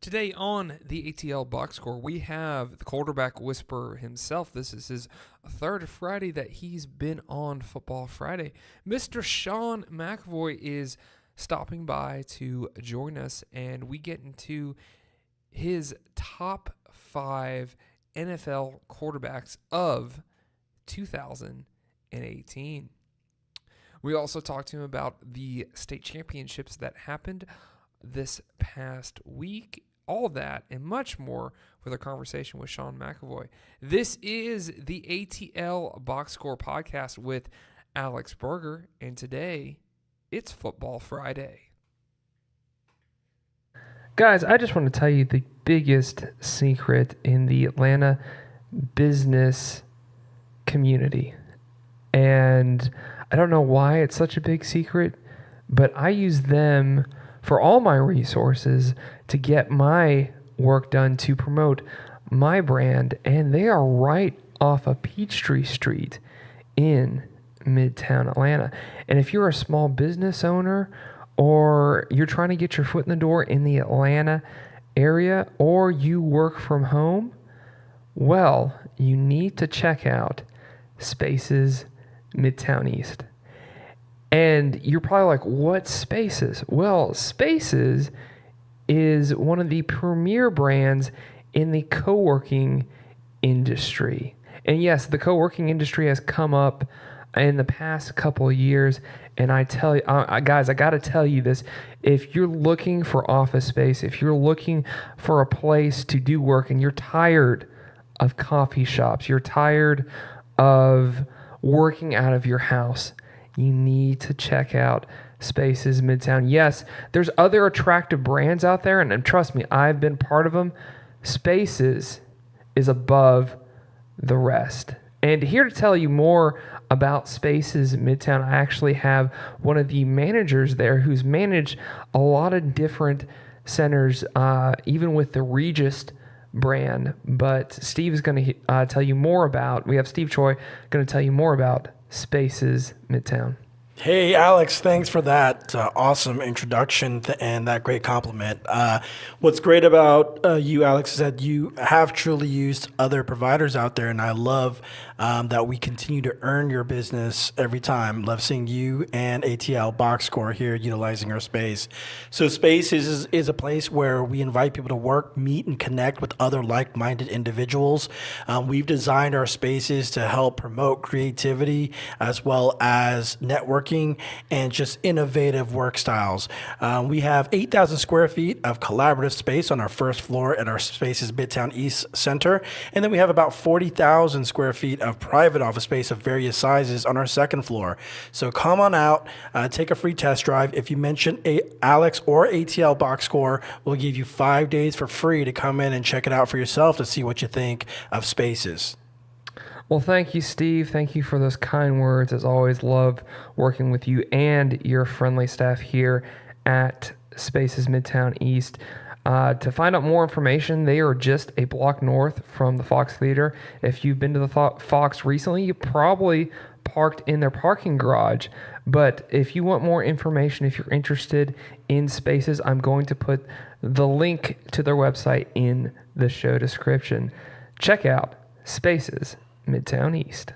Today on the ATL box score, we have the quarterback whisperer himself. This is his third Friday that he's been on Football Friday. Mr. Sean McEvoy is stopping by to join us, and we get into his top 5 NFL quarterbacks of 2018. We also talked to him about the state championships that happened this past week. All that and much more with a conversation with Sean McEvoy. This is the ATL Box Score podcast with Alex Berger, and today it's Football Friday. Guys, I just want to tell you the biggest secret in the Atlanta business community. And I don't know why it's such a big secret, but I use them for all my resources to get my work done to promote my brand, and they are right off of Peachtree Street in Midtown Atlanta. And if you're a small business owner or you're trying to get your foot in the door in the Atlanta area, or you work from home, well, you need to check out Spaces Midtown East. And you're probably like, what Spaces? Well, Spaces is one of the premier brands in the co-working industry. And yes, the co-working industry has come up in the past couple of years. And I tell you, guys, I got to tell you this. If you're looking for office space, if you're looking for a place to do work and you're tired of coffee shops, you're tired of working out of your house, you need to check out Spaces Midtown. Yes, there's other attractive brands out there, and trust me, I've been part of them. Spaces is above the rest. And here to tell you more about Spaces Midtown, I actually have one of the managers there who's managed a lot of different centers, even with the Regis brand. But Steve is going to tell you more about, we have Steve Choi going to tell you more about Spaces Midtown. Hey, Alex, thanks for that awesome introduction and that great compliment. What's great about you, Alex, is that you have truly used other providers out there, and I love that we continue to earn your business every time. Love seeing you and ATL Box Score here utilizing our space. So Space is a place where we invite people to work, meet, and connect with other like-minded individuals. We've designed our spaces to help promote creativity as well as networking and just innovative work styles. We have 8,000 square feet of collaborative space on our first floor at our Spaces Midtown East Center. And then we have about 40,000 square feet of private office space of various sizes on our second floor. So come on out, take a free test drive. If you mention Alex or ATL Box Score, we'll give you 5 days for free to come in and check it out for yourself to see what you think of Spaces. Well, thank you, Steve. Thank you for those kind words. As always, love working with you and your friendly staff here at Spaces Midtown East. To find out more information, they are just a block north from the Fox Theater. If you've been to the Fox recently, you probably parked in their parking garage. But if you want more information, if you're interested in Spaces, I'm going to put the link to their website in the show description. Check out Spaces Midtown East.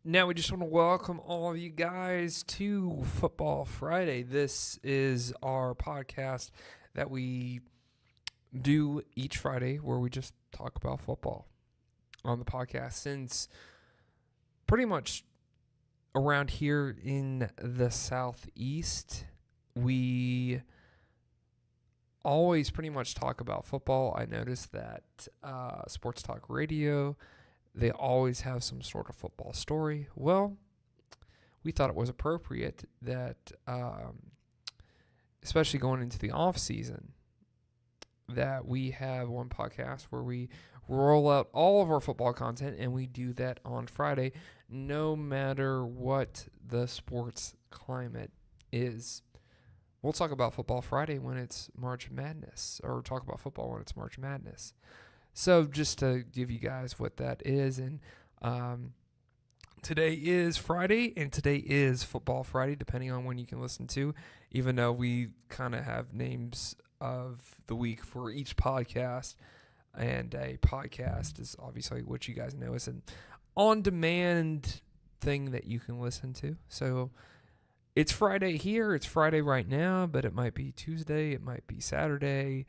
Now we just want to welcome all of you guys to Football Friday. This is our podcast that we do each Friday where we just talk about football on the podcast. Since pretty much around here in the Southeast, we always pretty much talk about football. I noticed that Sports Talk Radio, they always have some sort of football story. Well, we thought it was appropriate that, especially going into the off season, that we have one podcast where we roll out all of our football content, and we do that on Friday, no matter what the sports climate is. We'll talk about football Friday when it's March Madness, or talk about football when it's March Madness. So just to give you guys what that is, and today is Friday, and today is Football Friday, depending on when you can listen to, even though we kind of have names of the week for each podcast, and a podcast is obviously what you guys know is an on-demand thing that you can listen to. So it's Friday here, it's Friday right now, but it might be Tuesday, it might be Saturday,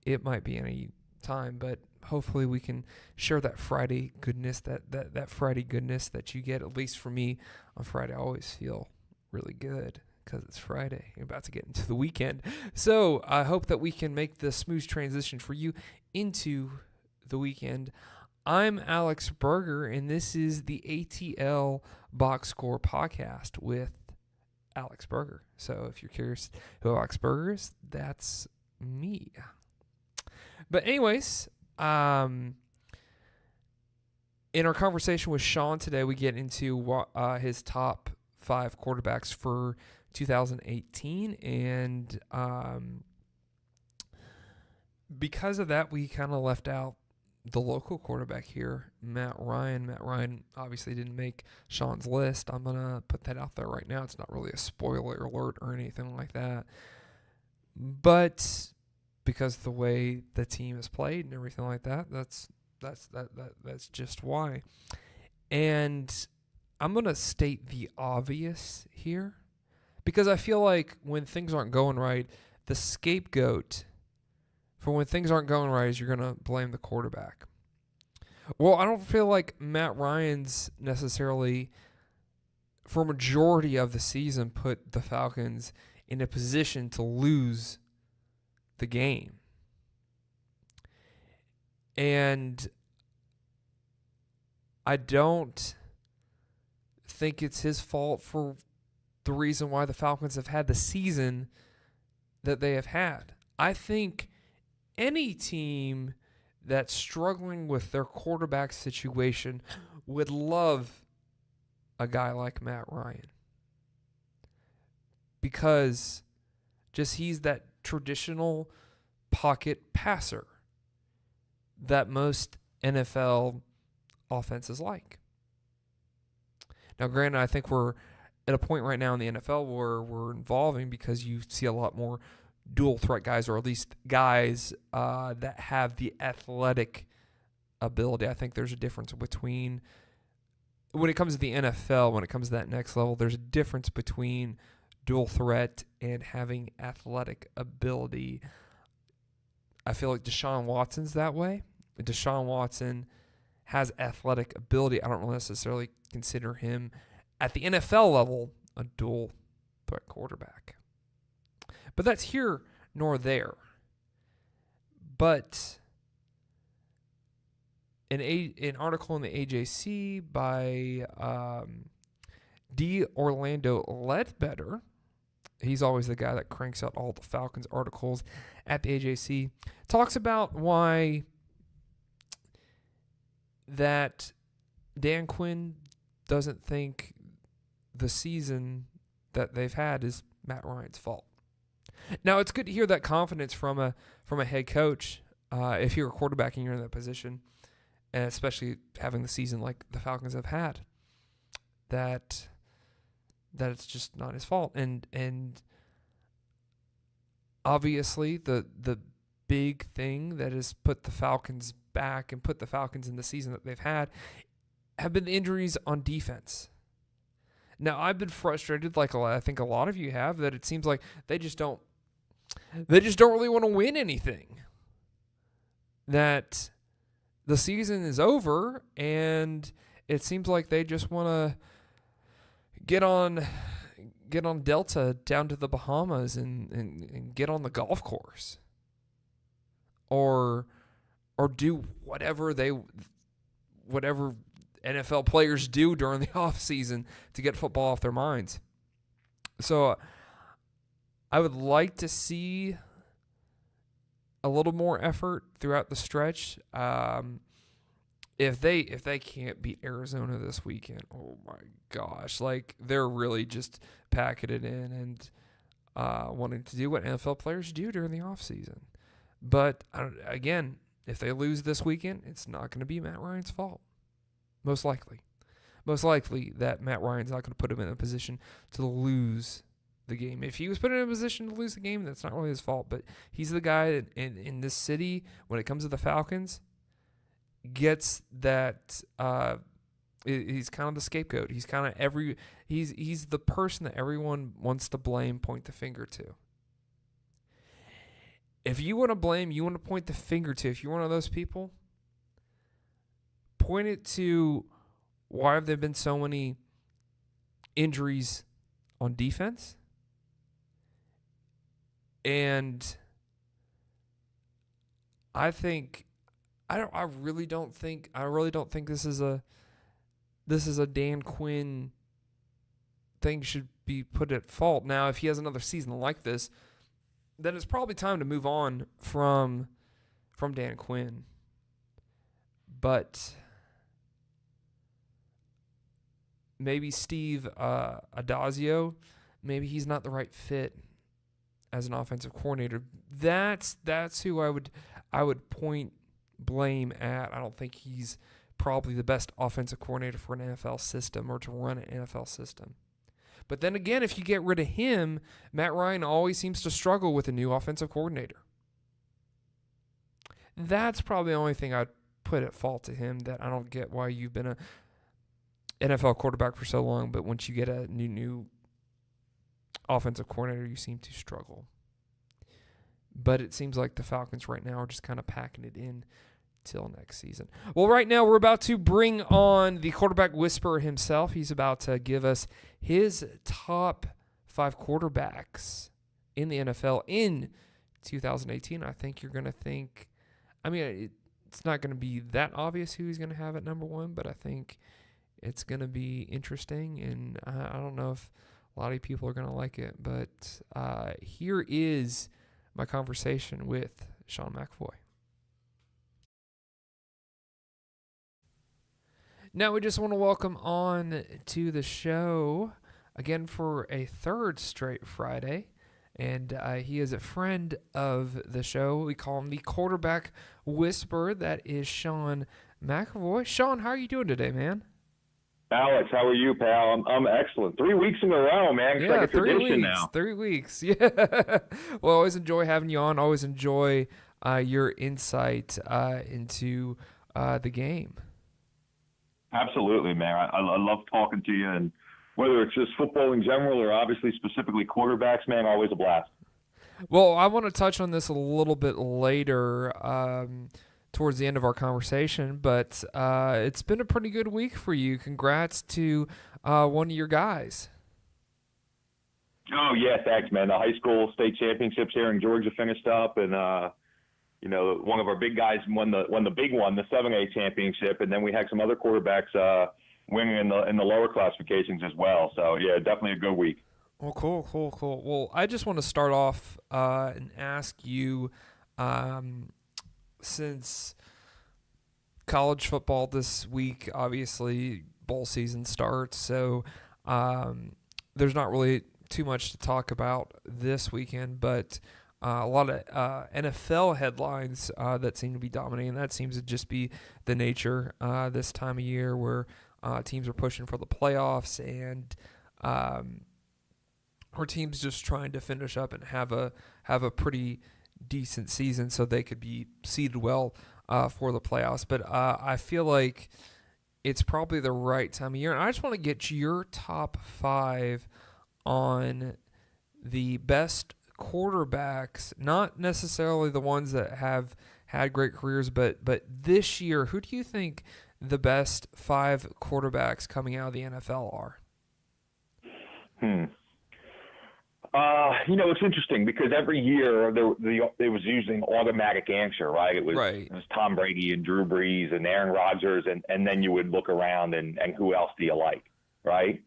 it might be any time, but hopefully we can share that Friday goodness, that Friday goodness that you get. At least for me on Friday, I always feel really good because it's Friday. You're about to get into the weekend. So I hope that we can make the smooth transition for you into the weekend. I'm Alex Berger, and this is the ATL Box Score podcast with Alex Berger. So if you're curious who Alex Berger is, that's me. But anyways, in our conversation with Sean today, we get into his top 5 quarterbacks for 2018, and because of that, we kind of left out the local quarterback here, Matt Ryan. Matt Ryan obviously didn't make Sean's list. I'm going to put that out there right now. It's not really a spoiler alert or anything like that. But because of the way the team is played and everything like that, that's just why. And I'm going to state the obvious here, because I feel like when things aren't going right, the scapegoat for when things aren't going right is you're going to blame the quarterback. Well, I don't feel like Matt Ryan's necessarily, for a majority of the season, put the Falcons in a position to lose the game. And I don't think it's his fault for the reason why the Falcons have had the season that they have had. I think any team that's struggling with their quarterback situation would love a guy like Matt Ryan, because just he's that traditional pocket passer that most NFL offenses like. Now, granted, I think we're at a point right now in the NFL where we're evolving, because you see a lot more dual threat guys, or at least guys that have the athletic ability. I think there's a difference between, when it comes to the NFL, when it comes to that next level, there's a difference between dual threat and having athletic ability. I feel like Deshaun Watson's that way. Deshaun Watson has athletic ability. I don't necessarily consider him at the NFL level a dual threat quarterback. But that's here nor there. But an article in the AJC by D. Orlando Ledbetter, he's always the guy that cranks out all the Falcons articles at the AJC, talks about why that Dan Quinn doesn't think the season that they've had is Matt Ryan's fault. Now, it's good to hear that confidence from a head coach if you're a quarterback and you're in that position, and especially having the season like the Falcons have had, that it's just not his fault. And obviously the big thing that has put the Falcons back and put the Falcons in the season that they've had have been the injuries on defense. Now, I've been frustrated, like I think a lot of you have, that it seems like they just don't really want to win anything. That the season is over, and it seems like they just want to get on Delta down to the Bahamas and get on the golf course, or do whatever NFL players do during the off season to get football off their minds. So I would like to see a little more effort throughout the stretch. If they can't beat Arizona this weekend, oh my gosh, like they're really just packing it in and wanting to do what NFL players do during the offseason. But again, if they lose this weekend, it's not going to be Matt Ryan's fault. Most likely that Matt Ryan's not going to put him in a position to lose the game. If he was put in a position to lose the game, that's not really his fault. But he's the guy that in this city, when it comes to the Falcons, gets that. He's kind of the scapegoat. He's kind of he's the person that everyone wants to blame, point the finger to. If you want to blame, you want to point the finger to, if you're one of those people, point it to why have there been so many injuries on defense? And I really don't think this is a Dan Quinn thing should be put at fault. Now, if he has another season like this, then it's probably time to move on from Dan Quinn. But maybe Steve Adazio, maybe he's not the right fit as an offensive coordinator. That's who I would point blame at. I don't think he's probably the best offensive coordinator for an NFL system or to run an NFL system. But then again, if you get rid of him, Matt Ryan always seems to struggle with a new offensive coordinator. That's probably the only thing I'd put at fault to him, that I don't get why you've been a NFL quarterback for so long, but once you get a new offensive coordinator, you seem to struggle. But it seems like the Falcons right now are just kind of packing it in till next season. Well, right now we're about to bring on the quarterback whisperer himself. He's about to give us his top 5 quarterbacks in the NFL in 2018. I think you're going to think, it's not going to be that obvious who he's going to have at number 1, but I think it's going to be interesting, and I don't know if a lot of people are going to like it, but here is my conversation with Sean McEvoy. Now we just want to welcome on to the show again for a third straight Friday, and he is a friend of the show. We call him the quarterback whisperer. That is Sean McEvoy. Sean, how are you doing today, man? Alex, how are you, pal? I'm excellent. 3 weeks in a row, man. It's like a tradition now. 3 weeks. Yeah. Well, always enjoy having you on. Always enjoy your insight into the game. Absolutely, man. I love talking to you, and whether it's just football in general or obviously specifically quarterbacks, man, always a blast. Well, I want to touch on this a little bit later towards the end of our conversation, but it's been a pretty good week for you. Congrats to one of your guys. Oh, yeah, thanks, man. The high school state championships here in Georgia finished up, and one of our big guys won the big one, the 7A championship, and then we had some other quarterbacks winning in the lower classifications as well. So, yeah, definitely a good week. Well, cool. Well, I just want to start off and ask you, since college football this week, obviously bowl season starts, so there's not really too much to talk about this weekend, but a lot of NFL headlines that seem to be dominating. That seems to just be the nature this time of year, where teams are pushing for the playoffs, and our teams just trying to finish up and have a pretty decent season so they could be seeded well for the playoffs. But I feel like it's probably the right time of year, and I just want to get your top 5 on the best quarterbacks, not necessarily the ones that have had great careers, but this year, who do you think the best 5 quarterbacks coming out of the NFL are? Hmm. It's interesting because every year there was usually an automatic answer, right? It was Tom Brady and Drew Brees and Aaron Rodgers, and then you would look around and who else do you like, right?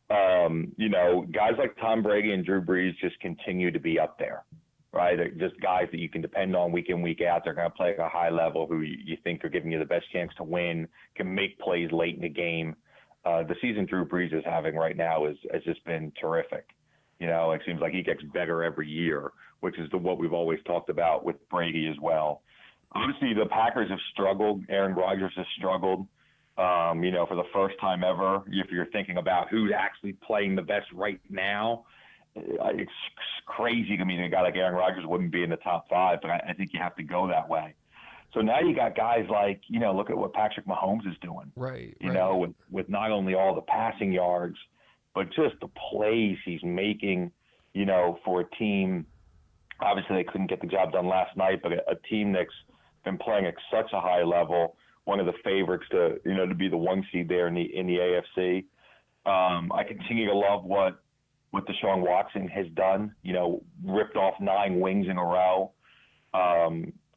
Guys like Tom Brady and Drew Brees just continue to be up there, right? They're just guys that you can depend on week in, week out. They're going to play at a high level, who you think are giving you the best chance to win, can make plays late in the game. The season Drew Brees is having right now has just been terrific. It seems like he gets better every year, which is what we've always talked about with Brady as well. Obviously, the Packers have struggled. Aaron Rodgers has struggled. For the first time ever, if you're thinking about who's actually playing the best right now, it's crazy to me that a guy like Aaron Rodgers wouldn't be in the top 5, but I think you have to go that way. So now you got guys like, look at what Patrick Mahomes is doing. Right. With not only all the passing yards, but just the plays he's making, for a team. Obviously, they couldn't get the job done last night, but a team that's been playing at such a high level, one of the favorites to be the 1 seed there in the AFC. I continue to love what Deshaun Watson has done. Ripped off 9 wins in a row,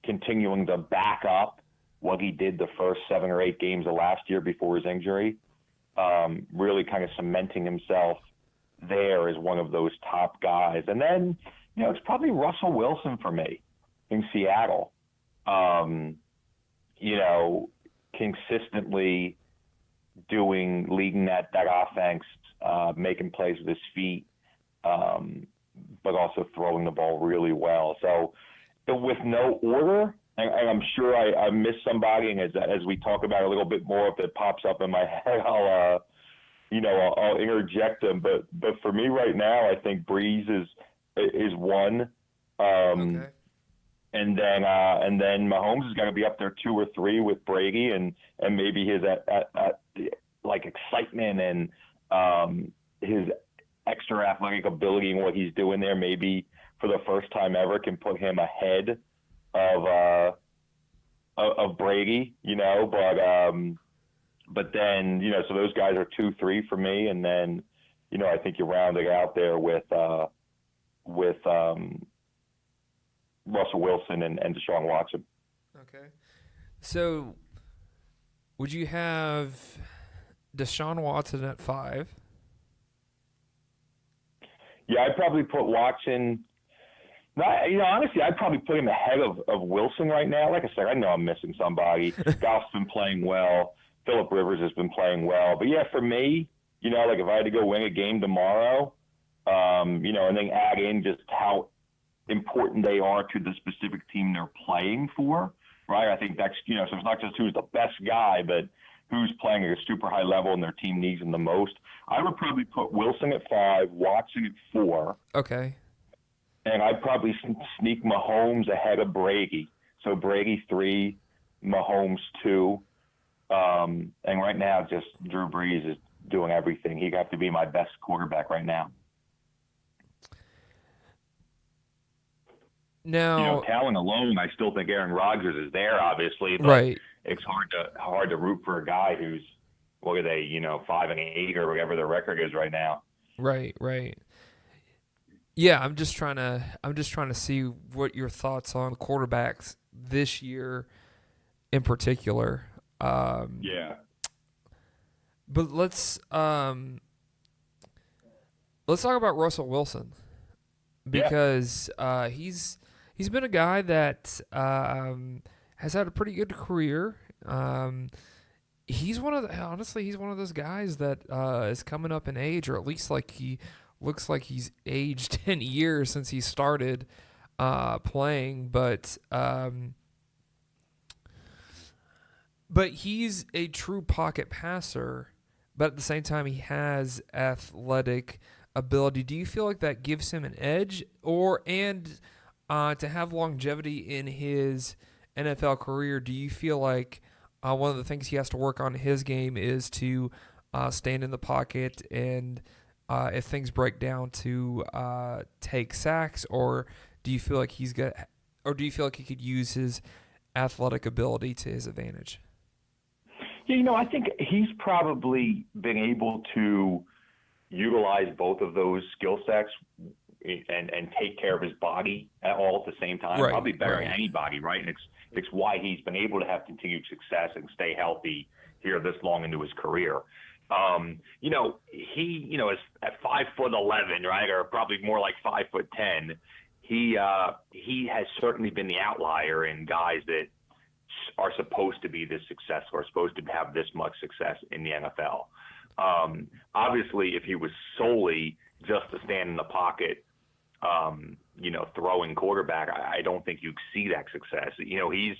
continuing to back up what he did the first 7 or 8 games of last year before his injury. Really kind of cementing himself there as one of those top guys. And then, it's probably Russell Wilson for me in Seattle. Consistently leading that offense, making plays with his feet, but also throwing the ball really well. So with no order, and I'm sure I missed somebody, and as we talk about a little bit more, if it pops up in my head, I'll interject them. But for me right now, I think Brees is one. Okay. And then Mahomes is going to be up there 2 or 3 with Brady, and maybe his like excitement and his extra athletic ability and what he's doing there, maybe for the first time ever, can put him ahead of Brady. But then so those guys are 2, 3 for me, and then I think you round it out there with Russell Wilson and Deshaun Watson. Okay. So would you have Deshaun Watson at 5? Yeah, I'd probably put Watson. Honestly, I'd probably put him ahead of Wilson right now. Like I said, I know I'm missing somebody. Goff's been playing well. Phillip Rivers has been playing well. But yeah, for me, like if I had to go win a game tomorrow, and then add in just how important they are to the specific team they're playing for, right? I think that's, so it's not just who's the best guy, but who's playing at a super high level and their team needs them the most. I would probably put Wilson at 5, Watson at 4. Okay. And I'd probably sneak Mahomes ahead of Brady. So Brady 3, Mahomes 2. And right now, just Drew Brees is doing everything. He'd have to be my best quarterback right now. Now, talent alone, I still think Aaron Rodgers is there, obviously. But right. It's hard to root for a guy who's, what are they, 5-8 or whatever their record is right now. Right. Yeah, I'm just trying to see what your thoughts on quarterbacks this year in particular. Yeah. But let's talk about Russell Wilson, because he's been a guy that has had a pretty good career. He's one of those guys that is coming up in age, or at least like he looks like he's aged 10 years since he started playing, but he's a true pocket passer, but at the same time he has athletic ability. Do you feel like that gives him an edge, and to have longevity in his NFL career, do you feel like one of the things he has to work on in his game is to stand in the pocket and if things break down to take sacks, or do you feel like he could use his athletic ability to his advantage? Yeah, I think he's probably been able to utilize both of those skill sets and take care of his body all at the same time, probably better than anybody, right? And it's why he's been able to have continued success and stay healthy here this long into his career. He is at 5'11", right, or probably more like 5'10". He has certainly been the outlier in guys that are supposed to be this successful, are supposed to have this much success in the NFL. Obviously, if he was solely just to stand in the pocket, throwing quarterback, I don't think you'd see that success. He's,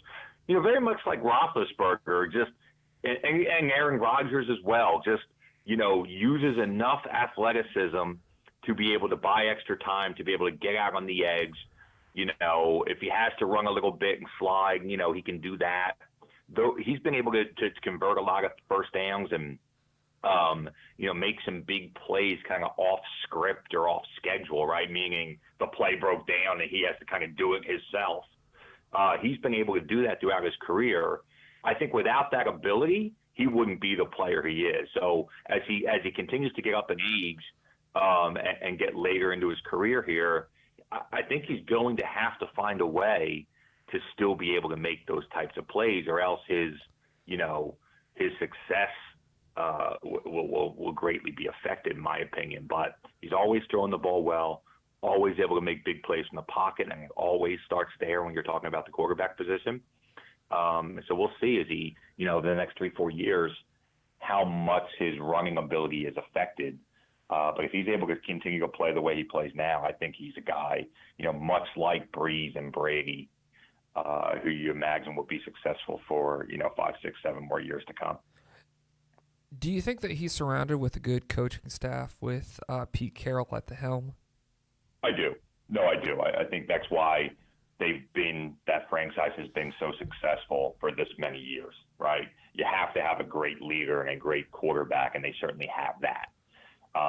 very much like Roethlisberger, just and Aaron Rodgers as well, just, uses enough athleticism to be able to buy extra time, to be able to get out on the edge. If he has to run a little bit and slide, he can do that. Though he's been able to convert a lot of first downs and, make some big plays kind of off script or off schedule, right? Meaning the play broke down and he has to kind of do it himself. He's been able to do that throughout his career. I think without that ability, he wouldn't be the player he is. So as he continues to get up in age and get later into his career here, I think he's going to have to find a way to still be able to make those types of plays, or else his success will greatly be affected, in my opinion. But he's always throwing the ball well, always able to make big plays from the pocket, and it always starts there when you're talking about the quarterback position. So we'll see as he, the next 3-4 years, how much his running ability is affected. But if he's able to continue to play the way he plays now, I think he's a guy, much like Brees and Brady, who you imagine will be successful for, 5, 6, 7 more years to come. Do you think that he's surrounded with a good coaching staff with Pete Carroll at the helm? I do. No, I do. I think that's why that franchise has been so successful for this many years, right? You have to have a great leader and a great quarterback, and they certainly have that.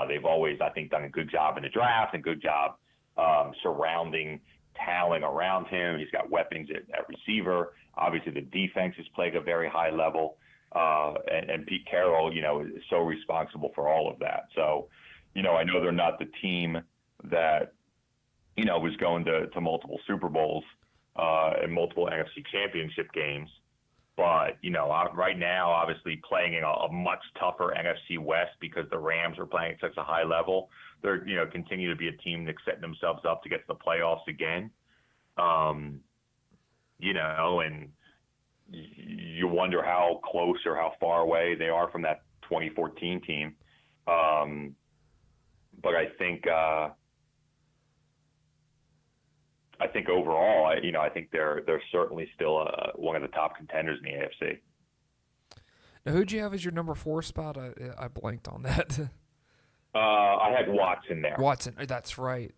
They've always, I think, done a good job in the draft, and a good job surrounding talent around him. He's got weapons at receiver. Obviously, the defense is playing at a very high level. And Pete Carroll, is so responsible for all of that. So, I know they're not the team that, was going to multiple Super Bowls and multiple NFC championship games. But, right now, obviously playing in a much tougher NFC West because the Rams are playing at such a high level. They're, continue to be a team that's setting themselves up to get to the playoffs again. And you wonder how close or how far away they are from that 2014 team. But I think overall, I think they're certainly still one of the top contenders in the AFC. Now, who'd you have as your number 4 spot? I blanked on that. I had Watson there. Watson, that's right.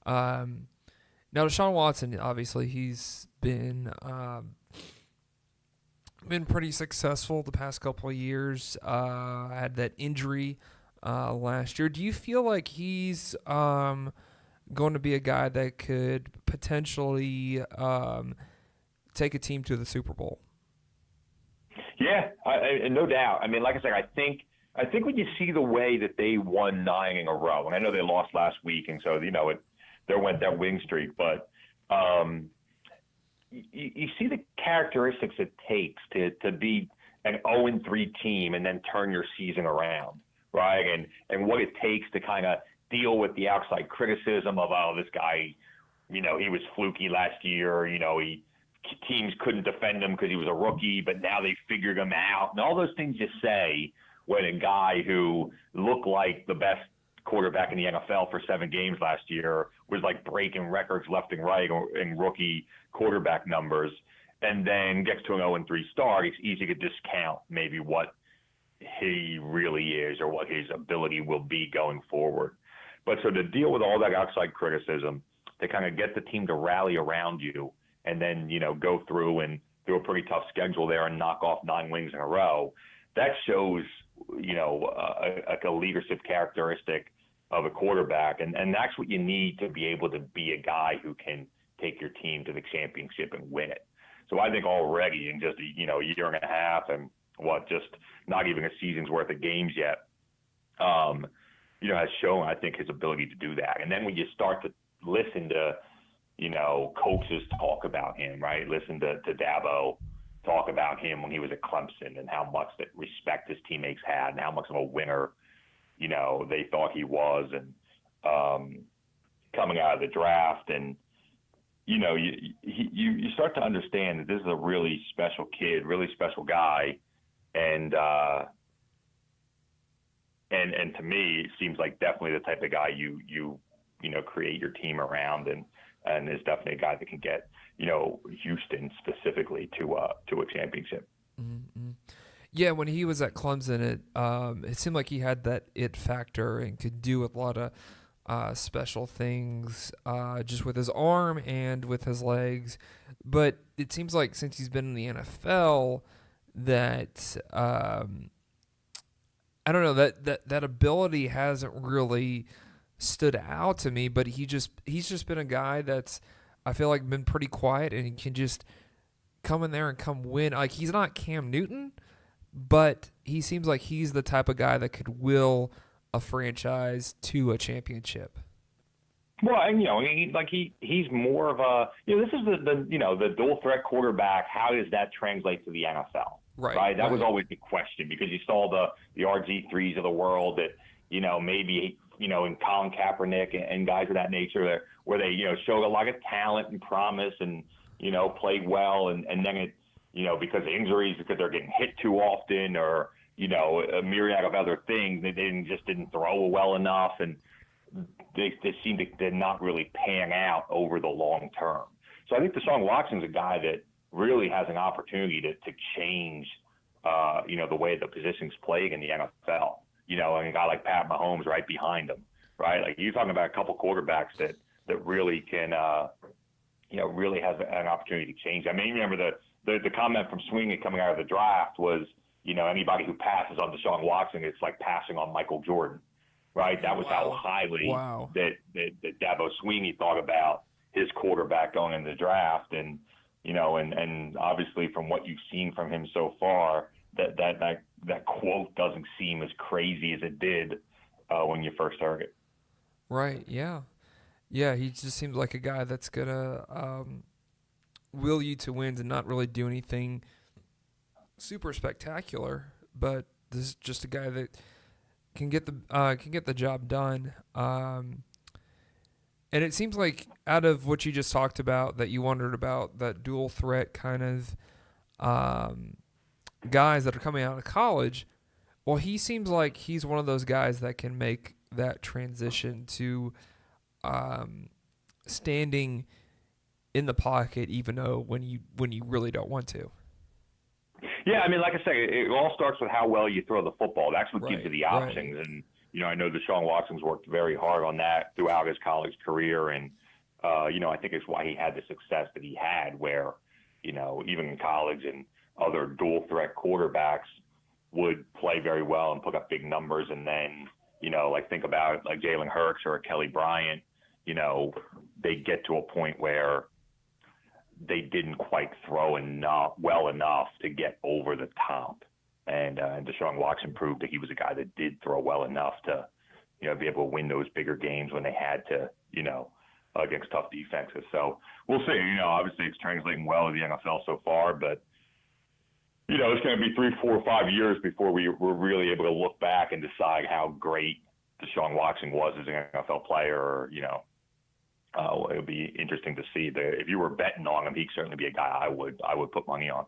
Now, Deshaun Watson, obviously, he's been pretty successful the past couple of years. Had that injury last year. Do you feel like he's going to be a guy that could potentially take a team to the Super Bowl? Yeah, no doubt. I mean, like I said, I think when you see the way that they won 9 in a row, and I know they lost last week, and so there went that win streak, but you see the characteristics it takes to be an 0-3 team and then turn your season around, right? And what it takes to kind of deal with the outside criticism of, this guy, he was fluky last year, teams couldn't defend him because he was a rookie, but now they figured him out. And all those things you say when a guy who looked like the best quarterback in the NFL for 7 games last year was like breaking records left and right in rookie quarterback numbers, and then gets to an 0-3 start, it's easy to discount maybe what he really is or what his ability will be going forward. But so to deal with all that outside criticism, to kind of get the team to rally around you and then, go through and do a pretty tough schedule there and knock off 9 wins in a row, that shows, a leadership characteristic of a quarterback. And that's what you need to be able to be a guy who can take your team to the championship and win it. So I think already in just, a year and a half and just not even a season's worth of games yet, has shown, I think, his ability to do that. And then when you start to listen to, coaches talk about him, right? Listen to Dabo talk about him when he was at Clemson and how much that respect his teammates had and how much of a winner, they thought he was, and coming out of the draft, and you start to understand that this is a really special kid, really special guy, and to me, it seems like definitely the type of guy you create your team around, and is definitely a guy that can get Houston specifically to a championship. Mm-hmm. Yeah, when he was at Clemson, it seemed like he had that it factor and could do a lot of special things just with his arm and with his legs. But it seems like since he's been in the NFL, that I don't know, that ability hasn't really stood out to me. But he's just been a guy that's, I feel like, been pretty quiet, and he can just come in there and come win. Like, he's not Cam Newton, but he seems like he's the type of guy that could will a franchise to a championship. Well, and he's more of a this is the dual threat quarterback. How does that translate to the NFL? Right. That was always the question, because you saw the RG3s of the world that maybe in Colin Kaepernick and guys of that nature where they showed a lot of talent and promise and played well, and then it because of injuries, because they're getting hit too often, or a myriad of other things, they didn't throw well enough, and they seem to not really pan out over the long term. So I think Deshaun Watson's a guy that really has an opportunity to change the way the position's played in the NFL. And a guy like Pat Mahomes right behind him, right? Like, you're talking about a couple quarterbacks that really can really has an opportunity to change. I mean, remember the comment from Sweeney coming out of the draft was, anybody who passes on Deshaun Watson, it's like passing on Michael Jordan, right? That was how highly that Dabo Sweeney thought about his quarterback going into the draft. And, and obviously from what you've seen from him so far, that quote doesn't seem as crazy as it did when you first heard it. Right, yeah. Yeah, he just seems like a guy that's going to will you to wins and not really do anything super spectacular, but this is just a guy that can get the job done. And it seems like, out of what you just talked about, that you wondered about, that dual threat kind of guys that are coming out of college, well, he seems like he's one of those guys that can make that transition to standing in the pocket, even though when you really don't want to. Yeah, I mean, like I say, it all starts with how well you throw the football. That's what gives you the options. Right. And I know Deshaun Watson's worked very hard on that throughout his college career, and I think it's why he had the success that he had, where even in college and other dual threat quarterbacks would play very well and put up big numbers, and then like, think about like Jalen Hurts or Kelly Bryant, they get to a point where they didn't quite throw well enough to get over the top. And Deshaun Watson proved that he was a guy that did throw well enough to, be able to win those bigger games when they had to, against tough defenses. So we'll see. Obviously it's translating well to the NFL so far, but it's going to be 3, 4, 5 years before we're really able to look back and decide how great Deshaun Watson was as an NFL player. Or, it would be interesting to see. If you were betting on him, he'd certainly be a guy I would put money on.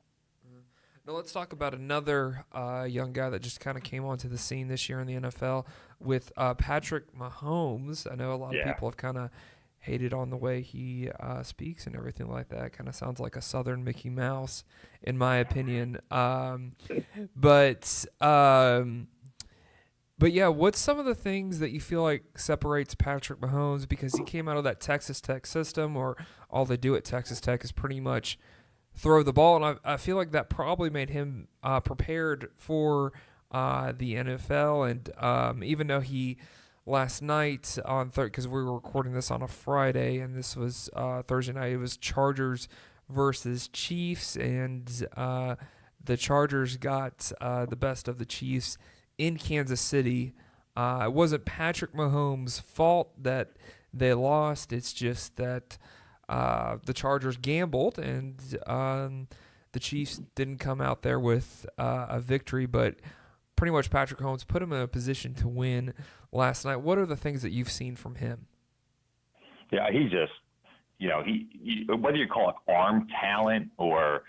Now let's talk about another young guy that just kind of came onto the scene this year in the NFL with Patrick Mahomes. I know a lot of people have kind of hated on the way he speaks and everything like that. Kind of sounds like a Southern Mickey Mouse, in my opinion. But yeah, what's some of the things that you feel like separates Patrick Mahomes? Because he came out of that Texas Tech system, or all they do at Texas Tech is pretty much throw the ball. And I feel like that probably made him prepared for the NFL. And even though he last night because we were recording this on a Friday, and this was Thursday night, it was Chargers versus Chiefs, and the Chargers got the best of the Chiefs in Kansas City. It wasn't Patrick Mahomes' fault that they lost. It's just that the Chargers gambled, and the Chiefs didn't come out there with a victory. But pretty much Patrick Mahomes put him in a position to win last night. What are the things that you've seen from him? Yeah, he just, he whether you call it arm talent or,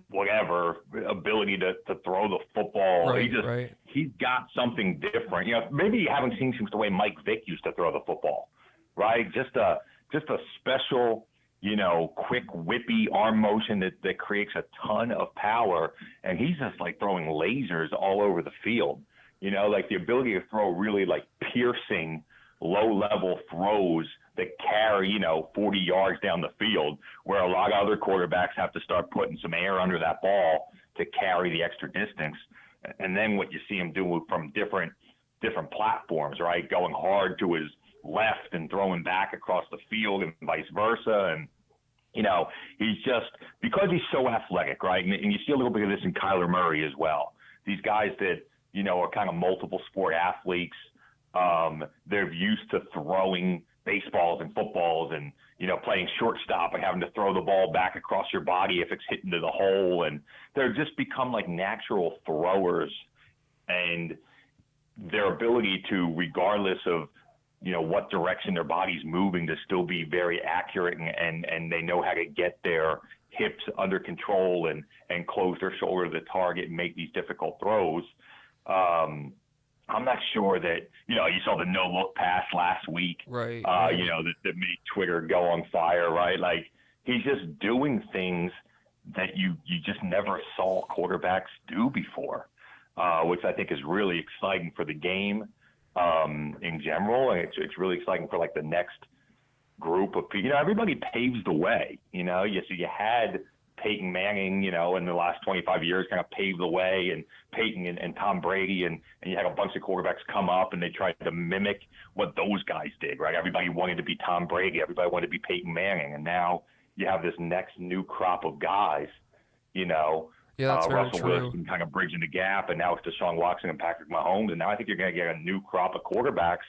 whatever ability to throw the football, he's got something different. Maybe you haven't seen since the way Mike Vick used to throw the football, right? Just a special, quick whippy arm motion that creates a ton of power, and he's just like throwing lasers all over the field. Like the ability to throw really like piercing low-level throws that carry, 40 yards down the field, where a lot of other quarterbacks have to start putting some air under that ball to carry the extra distance. And then what you see him do from different platforms, right? Going hard to his left and throwing back across the field and vice versa. And, he's just, because he's so athletic, right? And you see a little bit of this in Kyler Murray as well. These guys that, are kind of multiple sport athletes. They're used to throwing baseballs and footballs and, playing shortstop and having to throw the ball back across your body if it's hit into the hole. And they're just become like natural throwers, and their ability to, regardless of, what direction their body's moving, to still be very accurate, and they know how to get their hips under control and close their shoulder to the target and make these difficult throws. I'm not sure that, you saw the no-look pass last week, right. That made Twitter go on fire, right? Like, he's just doing things that you just never saw quarterbacks do before, which I think is really exciting for the game in general. And it's really exciting for, like, the next group of people. Everybody paves the way, So you had Peyton Manning, in the last 25 years kind of paved the way, and Peyton and Tom Brady, and you had a bunch of quarterbacks come up and they tried to mimic what those guys did, right? Everybody wanted to be Tom Brady. Everybody wanted to be Peyton Manning. And now you have this next new crop of guys, Yeah, that's very Russell true. Wilson kind of bridging the gap, and now it's Deshaun Watson and Patrick Mahomes. And now I think you're going to get a new crop of quarterbacks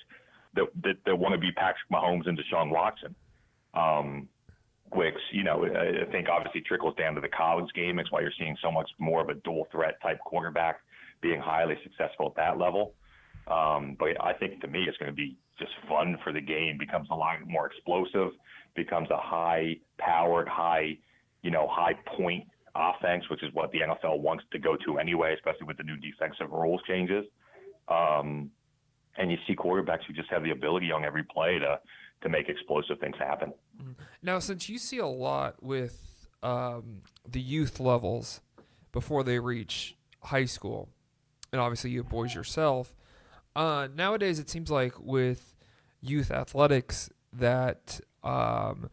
that want to be Patrick Mahomes and Deshaun Watson. Which, I think obviously trickles down to the college game. It's why you're seeing so much more of a dual threat type quarterback being highly successful at that level. But I think to me, it's going to be just fun for the game. Becomes a lot more explosive, becomes a high powered, high point offense, which is what the NFL wants to go to anyway, especially with the new defensive rules changes. And you see quarterbacks who just have the ability on every play to make explosive things happen. Now, since you see a lot with the youth levels before they reach high school, and obviously you have boys yourself, nowadays it seems like with youth athletics that from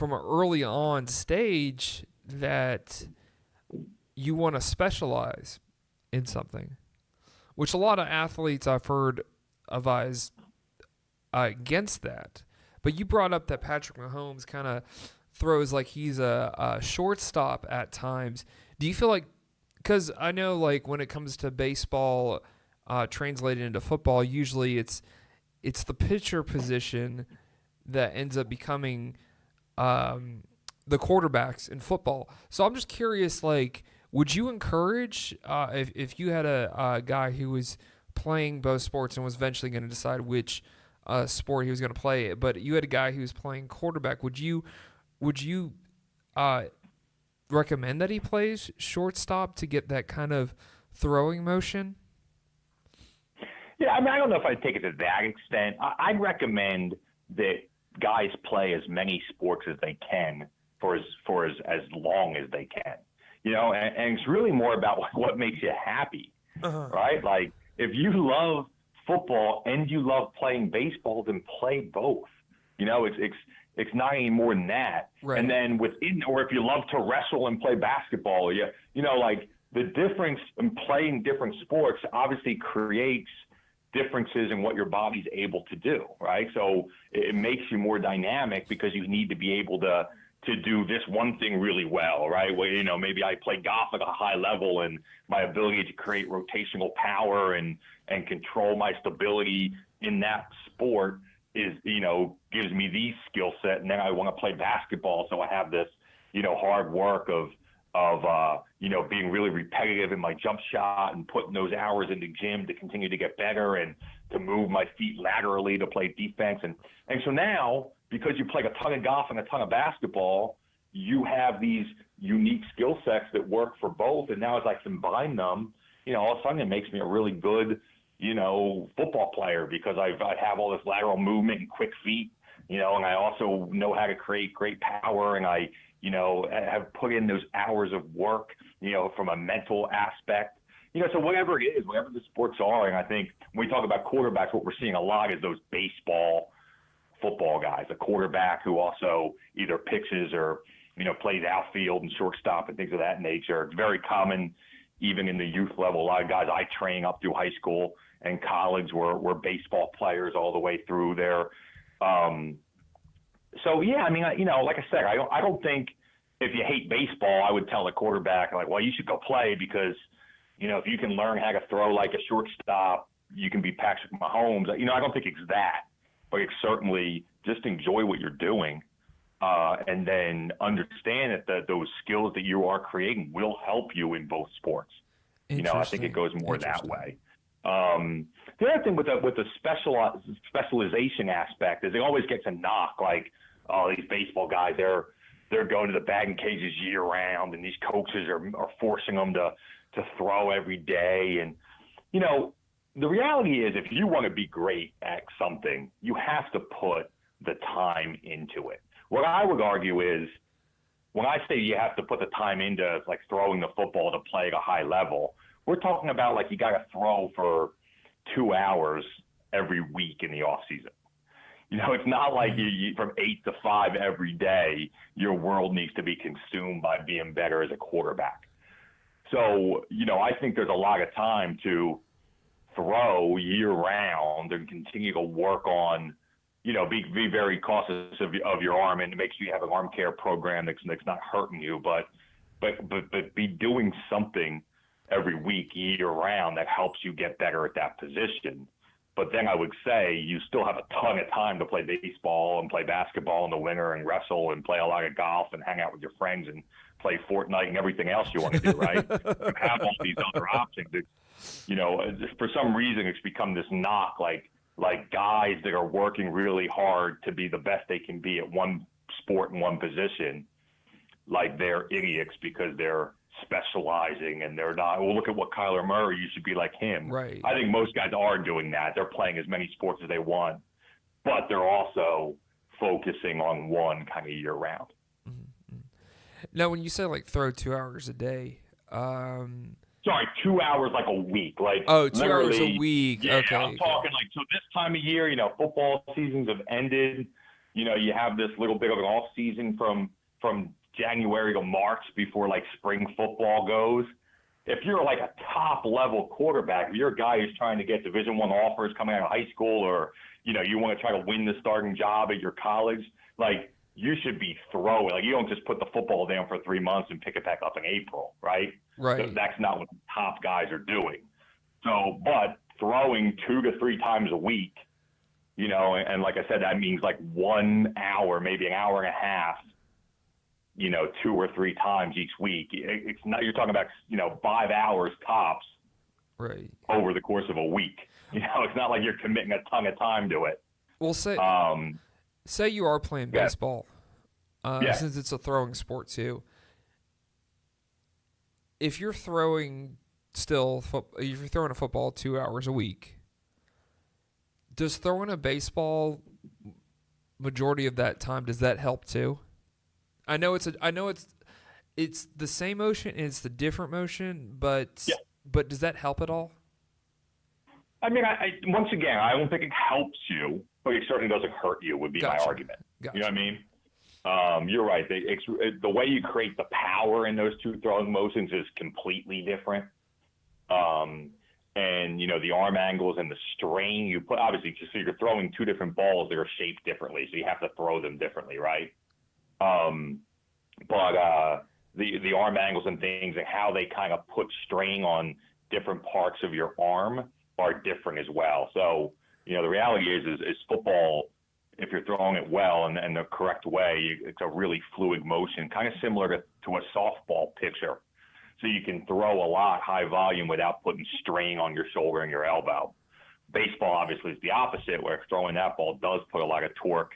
an early on stage that you want to specialize in something, which a lot of athletes I've heard advise against that. But you brought up that Patrick Mahomes kind of throws like he's a shortstop at times. Do you feel like, because I know like when it comes to baseball translated into football, usually it's the pitcher position that ends up becoming the quarterbacks in football. So I'm just curious, like, would you encourage if you had a guy who was playing both sports and was eventually going to decide which sport he was going to play, but you had a guy who was playing quarterback, would you recommend that he plays shortstop to get that kind of throwing motion? Yeah, I mean, I don't know if I'd take it to that extent. I'd recommend that guys play as many sports as they can for as long as they can. And it's really more about what makes you happy, right? Like, if you love football and you love playing baseball, then play both. It's not any more than that. Right. And then or if you love to wrestle and play basketball, like the difference in playing different sports obviously creates differences in what your body's able to do, right? So it makes you more dynamic because you need to be able to to do this one thing really well, right? Where, maybe I play golf at a high level and my ability to create rotational power and control my stability in that sport is, gives me these skill set. And then I want to play basketball. So I have this, hard work of being really repetitive in my jump shot and putting those hours in the gym to continue to get better and to move my feet laterally to play defense. And so now, because you play a ton of golf and a ton of basketball, you have these unique skill sets that work for both. And now as I combine them, all of a sudden it makes me a really good, football player because I have all this lateral movement and quick feet, and I also know how to create great power, and I, have put in those hours of work, from a mental aspect, so whatever it is, whatever the sports are. And I think when we talk about quarterbacks, what we're seeing a lot is those baseball, football guys, a quarterback who also either pitches or, plays outfield and shortstop and things of that nature. It's very common even in the youth level. A lot of guys I train up through high school and college were baseball players all the way through there. So yeah, I mean, like I said, I don't think if you hate baseball, I would tell a quarterback like, well, you should go play because, if you can learn how to throw like a shortstop, you can be Patrick Mahomes. I don't think it's that, but it's certainly just enjoy what you're doing, and then understand that those skills that you are creating will help you in both sports. I think it goes more that way. The other thing with the specialization aspect is it always gets a knock, like, oh, these baseball guys, they're going to the batting cages year round, and these coaches are forcing them to throw every day. And, the reality is if you want to be great at something, you have to put the time into it. What I would argue is when I say you have to put the time into like throwing the football to play at a high level, we're talking about like you got to throw for 2 hours every week in the off season. It's not like you from 8 to 5 every day, your world needs to be consumed by being better as a quarterback. So, I think there's a lot of time to throw year round and continue to work on, be very cautious of your arm and make sure you have an arm care program that's not hurting you, but be doing something every week, year round, that helps you get better at that position. But then I would say you still have a ton of time to play baseball and play basketball in the winter and wrestle and play a lot of golf and hang out with your friends and play Fortnite and everything else you want to do, right? You have all these other options. For some reason it's become this knock, like guys that are working really hard to be the best they can be at one sport and one position, like they're idiots because they're specializing and they're not. Well, look at what Kyler Murray, you should be like him. Right. I think most guys are doing that. They're playing as many sports as they want, but they're also focusing on one kind of year round. Mm-hmm. Now, when you say like throw 2 hours a day, sorry, 2 hours like a week. Like 2 hours a week. Yeah, okay. I'm talking like, so this time of year, football seasons have ended. You have this little bit of an off season from January to March before like spring football goes. If you're like a top level quarterback, if you're a guy who's trying to get Division I offers coming out of high school, or you want to try to win the starting job at your college, like you should be throwing. Like you don't just put the football down for 3 months and pick it back up in April, right? Right. That's not what the top guys are doing. So, but throwing 2 to 3 times a week, and like I said, that means like 1 hour, maybe an hour and a half, 2 or 3 times each week. It's not, you're talking about, 5 hours tops, right, over the course of a week. It's not like you're committing a ton of time to it. Well, say you are playing baseball, since it's a throwing sport too. If you're throwing if you're throwing a football 2 hours a week, does throwing a baseball majority of that time, does that help too? I know it's the same motion and it's the different motion, but does that help at all? I mean, once again, I don't think it helps you, but it certainly doesn't hurt you would be my argument. Gotcha. You know what I mean? You're right. The way you create the power in those two throwing motions is completely different. And, the arm angles and the strain you put, obviously, so you're throwing 2 different balls that are shaped differently, so you have to throw them differently, right? but the arm angles and things and how they kind of put strain on different parts of your arm are different as well. So, the reality is football, if you're throwing it well and the correct way, it's a really fluid motion, kind of similar to a softball pitcher. So you can throw a lot high volume without putting strain on your shoulder and your elbow. Baseball obviously is the opposite, where throwing that ball does put a lot of torque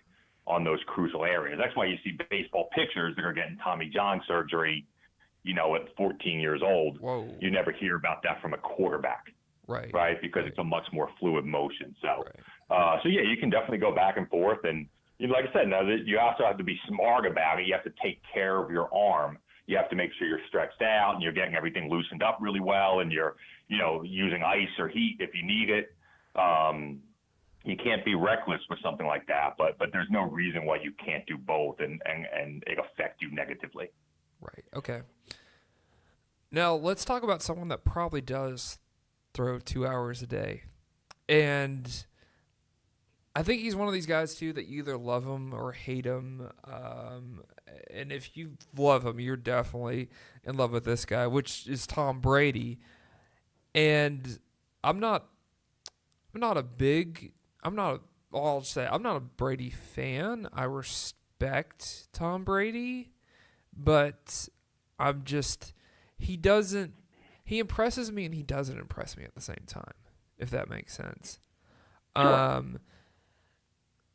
on those crucial areas. That's why you see baseball pitchers that are getting Tommy John surgery, at 14 years old. Whoa. You never hear about that from a quarterback. Right. Because it's a much more fluid motion. So, yeah, you can definitely go back and forth. And like I said, now you also have to be smart about it. You have to take care of your arm. You have to make sure you're stretched out and you're getting everything loosened up really well. And you're, using ice or heat if you need it. You can't be reckless with something like that, but there's no reason why you can't do both and it affect you negatively. Right. Okay. Now let's talk about someone that probably does throw 2 hours a day. And I think he's one of these guys, too, that you either love him or hate him. And if you love him, you're definitely in love with this guy, which is Tom Brady. And I'm not a Brady fan. I respect Tom Brady, but he impresses me and he doesn't impress me at the same time, if that makes sense. Sure.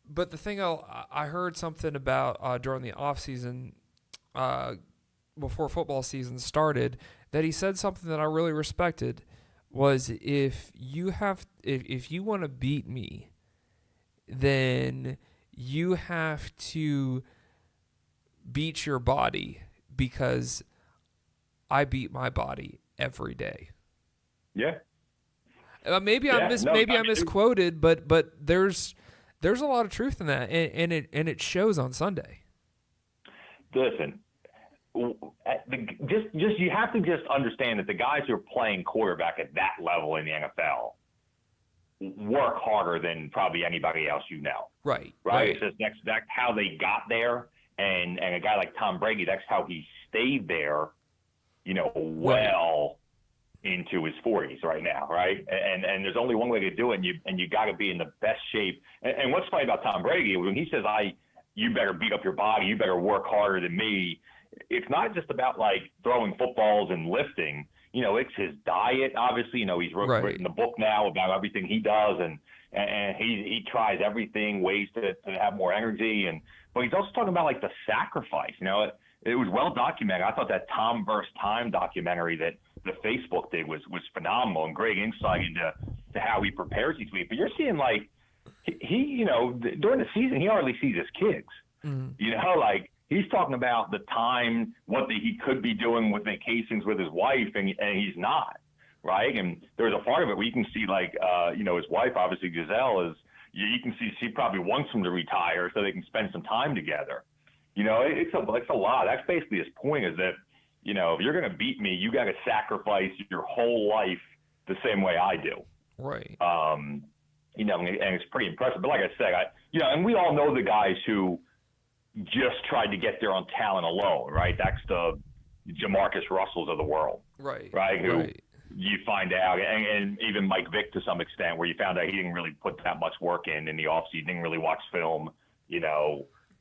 But the thing I heard something about during the offseason, before football season started, that he said something that I really respected was if you want to beat me, then you have to beat your body because I beat my body every day. Yeah. Maybe I misquoted, but there's a lot of truth in that, and it shows on Sunday. Listen, you have to just understand that the guys who are playing quarterback at that level in the NFL work harder than probably anybody else you know. Right. It's just that's how they got there, and a guy like Tom Brady, that's how he stayed there, well into his 40s right now, right? And there's only one way to do it, and you got to be in the best shape. And what's funny about Tom Brady, when he says, you better beat up your body, you better work harder than me, it's not just about like throwing footballs and lifting. It's his diet, obviously. He's written a book now about everything he does, and he tries everything, ways to have more energy. But he's also talking about like the sacrifice. It was well documented. I thought that Tom vs. Time documentary that the Facebook did was phenomenal and great insight into how he prepares each week. But you're seeing like he during the season he hardly sees his kids. Mm-hmm. He's talking about the time, what he could be doing with vacations with his wife, and he's not, right? And there's a part of it where you can see his wife, obviously Giselle, you can see she probably wants him to retire so they can spend some time together. It's a lot. That's basically his point, is that, if you're going to beat me, you got to sacrifice your whole life the same way I do. Right. And it's pretty impressive. But like I said, and we all know the guys who just tried to get there on talent alone, right? That's the Jamarcus Russells of the world. Right. Who you find out, and even Mike Vick to some extent, where you found out he didn't really put that much work in the offseason, didn't really watch film,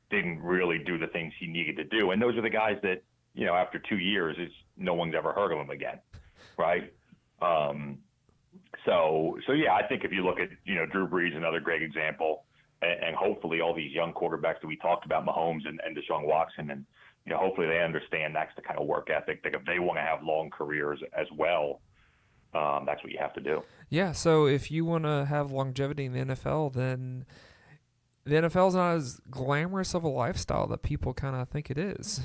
didn't really do the things he needed to do. And those are the guys that, after 2 years, no one's ever heard of them again, right? So yeah, I think if you look at, Drew Brees, another great example, and hopefully all these young quarterbacks that we talked about, Mahomes and Deshaun Watson, and, hopefully they understand that's the kind of work ethic that if they want to have long careers as well, that's what you have to do. Yeah, so if you want to have longevity in the NFL, then the NFL is not as glamorous of a lifestyle that people kind of think it is.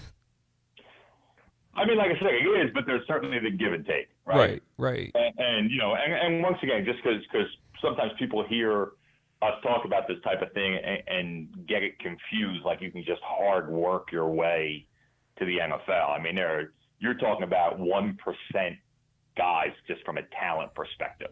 I mean, like I said, it is, but there's certainly the give and take, right? Right. And once again, just because sometimes people hear us talk about this type of thing and get it confused, like you can just hard work your way to the NFL. I mean, you're talking about 1% guys just from a talent perspective,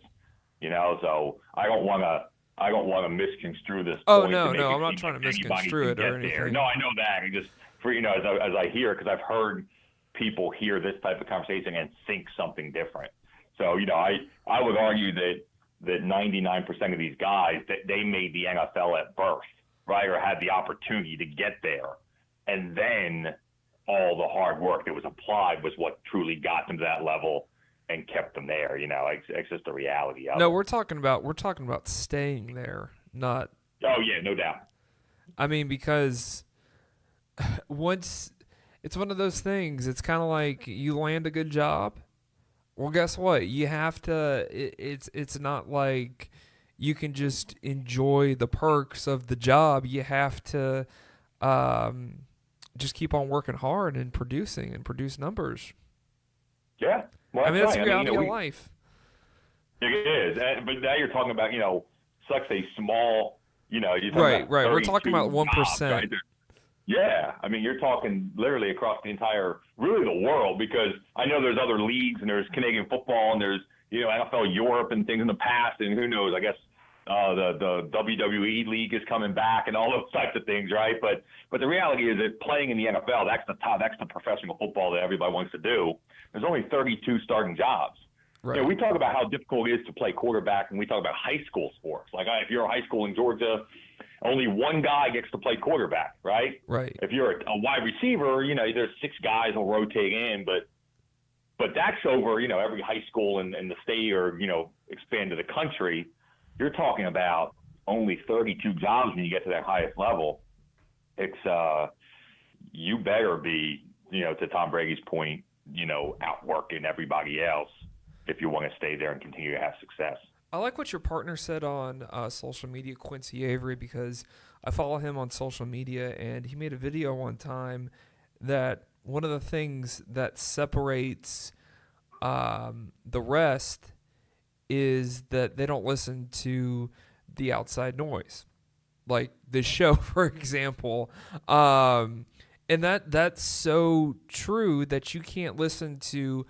So I don't want to misconstrue this. Oh, no, I'm not trying to misconstrue it or anything. No, I know that. Just for as I hear, because I've heard people hear this type of conversation and think something different. So I would argue that 99% of these guys, that they made the NFL at birth, right, or had the opportunity to get there, and then all the hard work that was applied was what truly got them to that level and kept them there. It's just the reality of it. No, we're talking about staying there, not. Oh yeah, no doubt. I mean, because once it's one of those things, it's kind of like you land a good job. Well, guess what? You have to. It's not like you can just enjoy the perks of the job. You have to just keep on working hard and produce numbers. Yeah, well, I mean, that's the right. reality of life. It is, but now you're talking about such a small, right. We're talking about 1%. Right? Yeah, I mean, you're talking literally across the entire, really the world, because I know there's other leagues and there's Canadian football and there's NFL Europe and things in the past, and who knows? I guess the WWE league is coming back and all those types of things, right? But the reality is that playing in the NFL, that's the professional football that everybody wants to do. There's only 32 starting jobs. Right. We talk about how difficult it is to play quarterback, and we talk about high school sports. Like if you're a high school in Georgia, only one guy gets to play quarterback, right? Right. If you're a wide receiver, there's 6 guys will rotate in, but that's over, every high school in the state or, expand to the country. You're talking about only 32 jobs when you get to that highest level. It's you better be, to Tom Brady's point, outworking everybody else if you want to stay there and continue to have success. I like what your partner said on social media, Quincy Avery, because I follow him on social media, and he made a video one time that one of the things that separates the rest is that they don't listen to the outside noise, like this show, for example. And that's so true that you can't listen to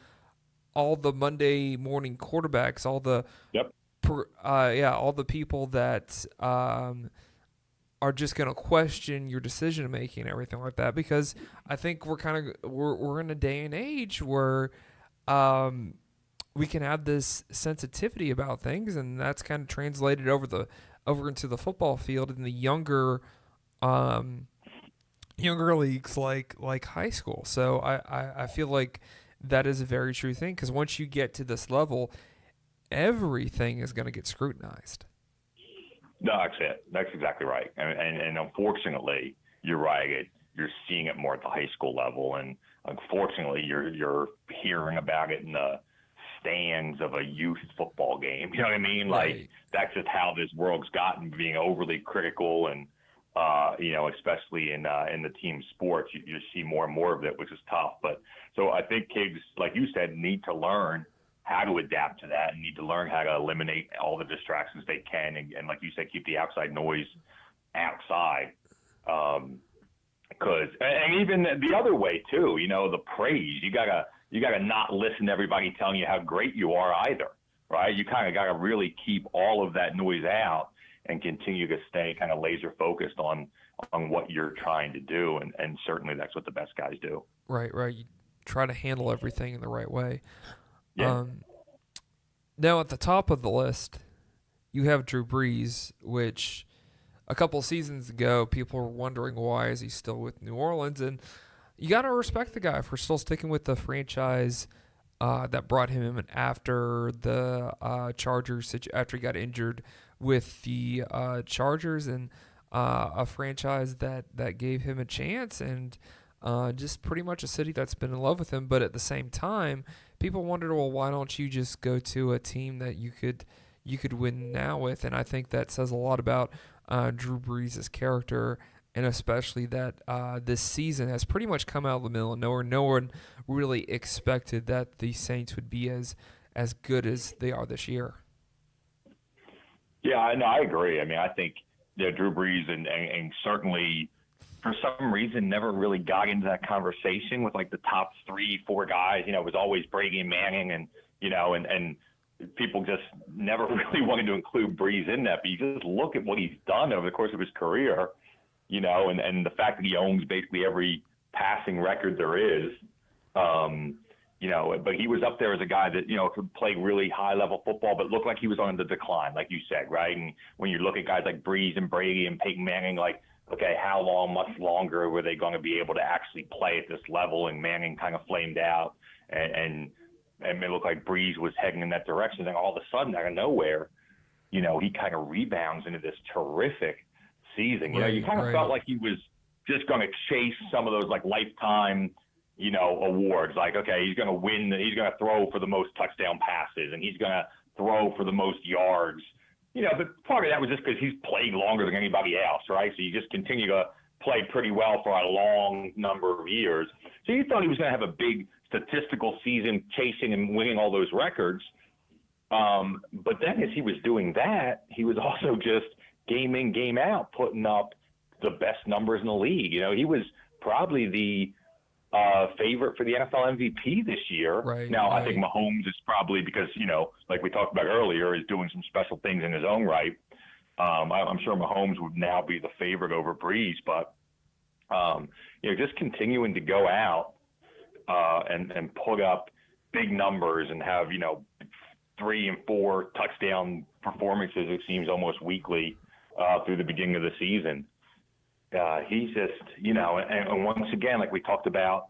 all the Monday morning quarterbacks, all the all the people that are just going to question your decision making and everything like that, because I think we're in a day and age where we can have this sensitivity about things, and that's kind of translated over into the football field in the younger leagues like high school. So I feel like that is a very true thing, because once you get to this level, everything is going to get scrutinized. No, that's it. That's exactly right. And unfortunately, you're right. You're seeing it more at the high school level, and unfortunately, you're hearing about it in the stands of a youth football game. You know what I mean? Right. Like, that's just how this world's gotten, being overly critical, and especially in the team sports, you see more and more of it, which is tough. But so I think kids, like you said, need to learn how to adapt to that, and need to learn how to eliminate all the distractions they can, and like you said, keep the outside noise outside. Because and even the other way too, the praise, you gotta not listen to everybody telling you how great you are either, right? You kind of gotta really keep all of that noise out and continue to stay kind of laser focused on what you're trying to do, and certainly that's what the best guys do. Right. You try to handle everything in the right way. Yeah. Now at the top of the list, you have Drew Brees, which a couple seasons ago people were wondering why is he still with New Orleans, and you got to respect the guy for still sticking with the franchise that brought him in after the Chargers, after he got injured with the Chargers, and a franchise that gave him a chance, and just pretty much a city that's been in love with him. But at the same time, people wondered, well, why don't you just go to a team that you could win now with? And I think that says a lot about Drew Brees' character, and especially that this season has pretty much come out of the middle of nowhere. No one really expected that the Saints would be as good as they are this year. Yeah, I agree. I mean, I think Drew Brees and certainly for some reason never really got into that conversation with like the top 3-4 guys. It was always Brady and Manning, and and people just never really wanted to include Brees in that. But you just look at what he's done over the course of his career, and the fact that he owns basically every passing record there is. But he was up there as a guy that, could play really high-level football, but looked like he was on the decline, like you said, right? And when you look at guys like Brees and Brady and Peyton Manning, like, okay, how much longer were they going to be able to actually play at this level? And Manning kind of flamed out, and it looked like Brees was heading in that direction. Then all of a sudden, out of nowhere, he kind of rebounds into this terrific season. You kind of felt like he was just going to chase some of those like lifetime, awards. Like, okay, he's going to win. He's going to throw for the most touchdown passes, and he's going to throw for the most yards. But part of that was just because he's played longer than anybody else, right? So you just continue to play pretty well for a long number of years. So you thought he was going to have a big statistical season chasing and winning all those records. But then as he was doing that, he was also just game in, game out, putting up the best numbers in the league. He was probably the favorite for the NFL MVP this year. Now, I think Mahomes is probably because, like we talked about earlier, is doing some special things in his own right. I'm sure Mahomes would now be the favorite over Brees, but, just continuing to go out and put up big numbers and have, 3 and 4 touchdown performances, it seems almost weekly through the beginning of the season. He's just, and once again, like we talked about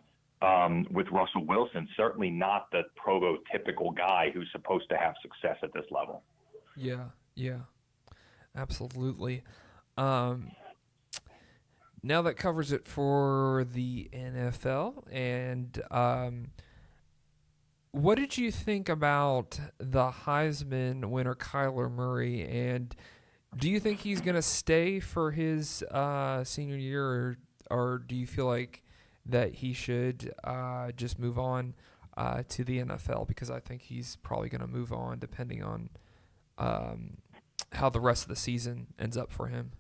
with Russell Wilson, certainly not the prototypical guy who's supposed to have success at this level. Yeah, absolutely. Now that covers it for the NFL. And what did you think about the Heisman winner, Kyler Murray? And do you think he's going to stay for his senior year, or do you feel like that he should just move on to the NFL? Because I think he's probably going to move on depending on how the rest of the season ends up for him.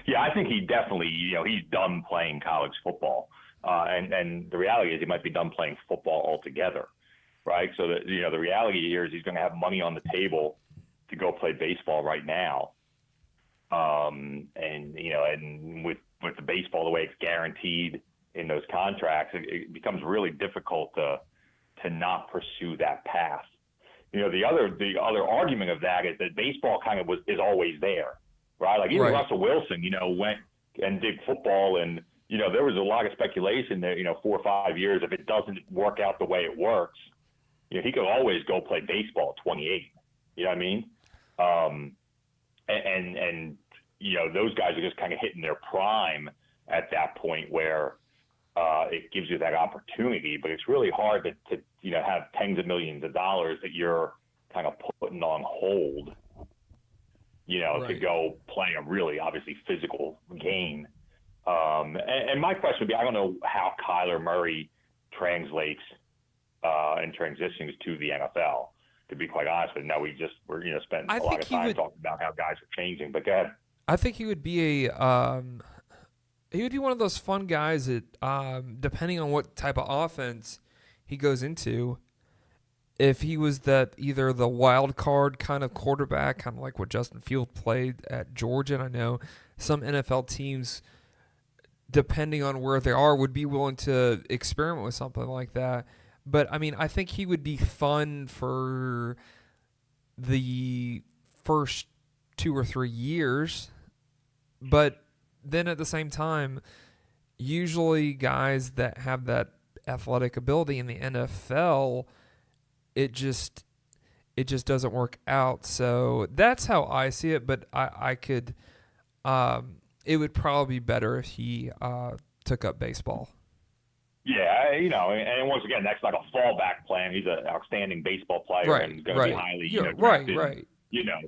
Yeah, I think he definitely, he's done playing college football. And the reality is he might be done playing football altogether, right? So, the reality here is he's going to have money on the table to go play baseball right now. And with the baseball, the way it's guaranteed in those contracts, it becomes really difficult to not pursue that path. The other argument of that is that baseball kind of is always there, right? Like even Russell Wilson, went and did football, and, there was a lot of speculation that, 4 or 5 years, if it doesn't work out the way it works, he could always go play baseball at 28. You know what I mean? And those guys are just kind of hitting their prime at that point where it gives you that opportunity, but it's really hard to have tens of millions of dollars that you're kind of putting on hold, to go play a really obviously physical game. And my question would be, I don't know how Kyler Murray translates and transitions to the NFL. To be quite honest with you, we're spent a lot of time talking about how guys are changing. But go ahead. I think he would be one of those fun guys that, depending on what type of offense he goes into, if he was that either the wild card kind of quarterback, kind of like what Justin Fields played at Georgia. And I know some NFL teams, depending on where they are, would be willing to experiment with something like that. But, I think he would be fun for the first 2 or 3 years. But then at the same time, usually guys that have that athletic ability in the NFL, it just doesn't work out. So that's how I see it. But I could it would probably be better if he took up baseball. Yeah, and once again, that's like a fallback plan. He's an outstanding baseball player and going to be highly, drafted, right.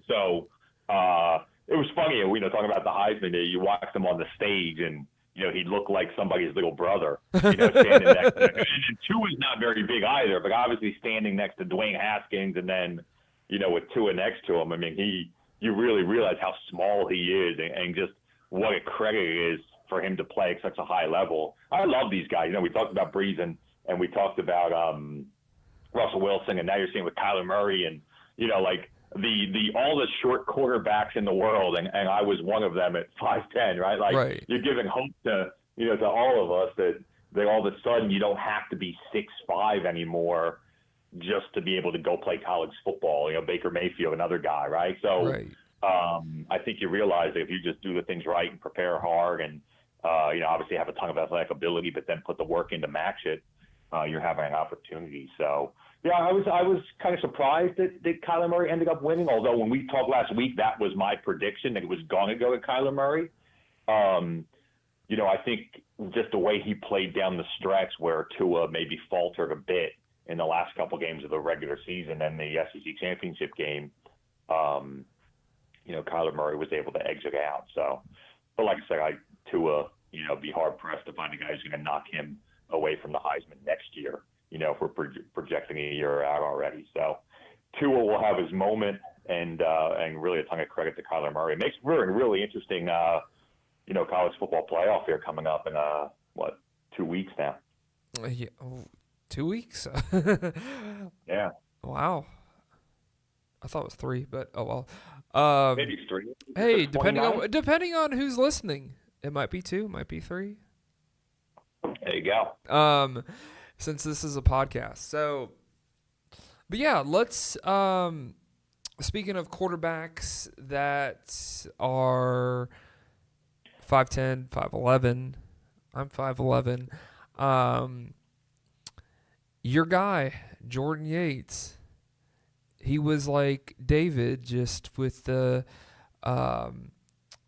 So it was funny, talking about the Heisman, you watched him on the stage, and he looked like somebody's little brother, standing next to him. And Tua is not very big either, but obviously standing next to Dwayne Haskins, and then, with Tua next to him, you really realize how small he is, and just what a credit it is for him to play at such a high level. I love these guys. We talked about Brees and we talked about Russell Wilson, and now you're seeing with Kyler Murray, and like the all the short quarterbacks in the world, and I was one of them at 5'10", right? Like you're giving hope to to all of us that that all of a sudden you don't have to be 6'5" anymore just to be able to go play college football. You know, Baker Mayfield, another guy, right? So Right. I think you realize that if you just do the things right and prepare hard and, obviously have a ton of athletic ability, but then put the work in to match it, you're having an opportunity. So, yeah, I was kind of surprised that Kyler Murray ended up winning, although when we talked last week, that was my prediction that it was going to go to Kyler Murray. I think just the way he played down the stretch where Tua maybe faltered a bit in the last couple games of the regular season and the SEC championship game, Kyler Murray was able to exit out. So, but like I said, Tua, be hard pressed to find a guy who's going to knock him away from the Heisman next year. If we're projecting a year out already. So Tua will have his moment, and really a ton of credit to Kyler Murray. It makes for a really interesting, college football playoff here coming up in 2 weeks now. Yeah. 2 weeks? Yeah. Wow. I thought it was 3, but oh well. Maybe it's 3. Hey, depending on who's listening, it might be 2, might be 3. There you go. Since this is a podcast. So, but yeah, let's, speaking of quarterbacks that are 5'10", 5'11", I'm 5'11", your guy, Jordan Yates, he was like David, just with the,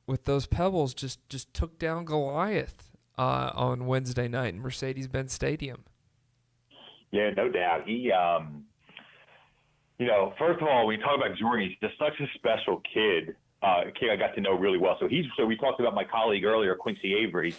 with those pebbles, just took down Goliath, on Wednesday night in Mercedes-Benz Stadium. Yeah, no doubt. He, first of all, when you talk about Jordan, he's just such a special kid. A kid I got to know really well. So we talked about my colleague earlier, Quincy Avery.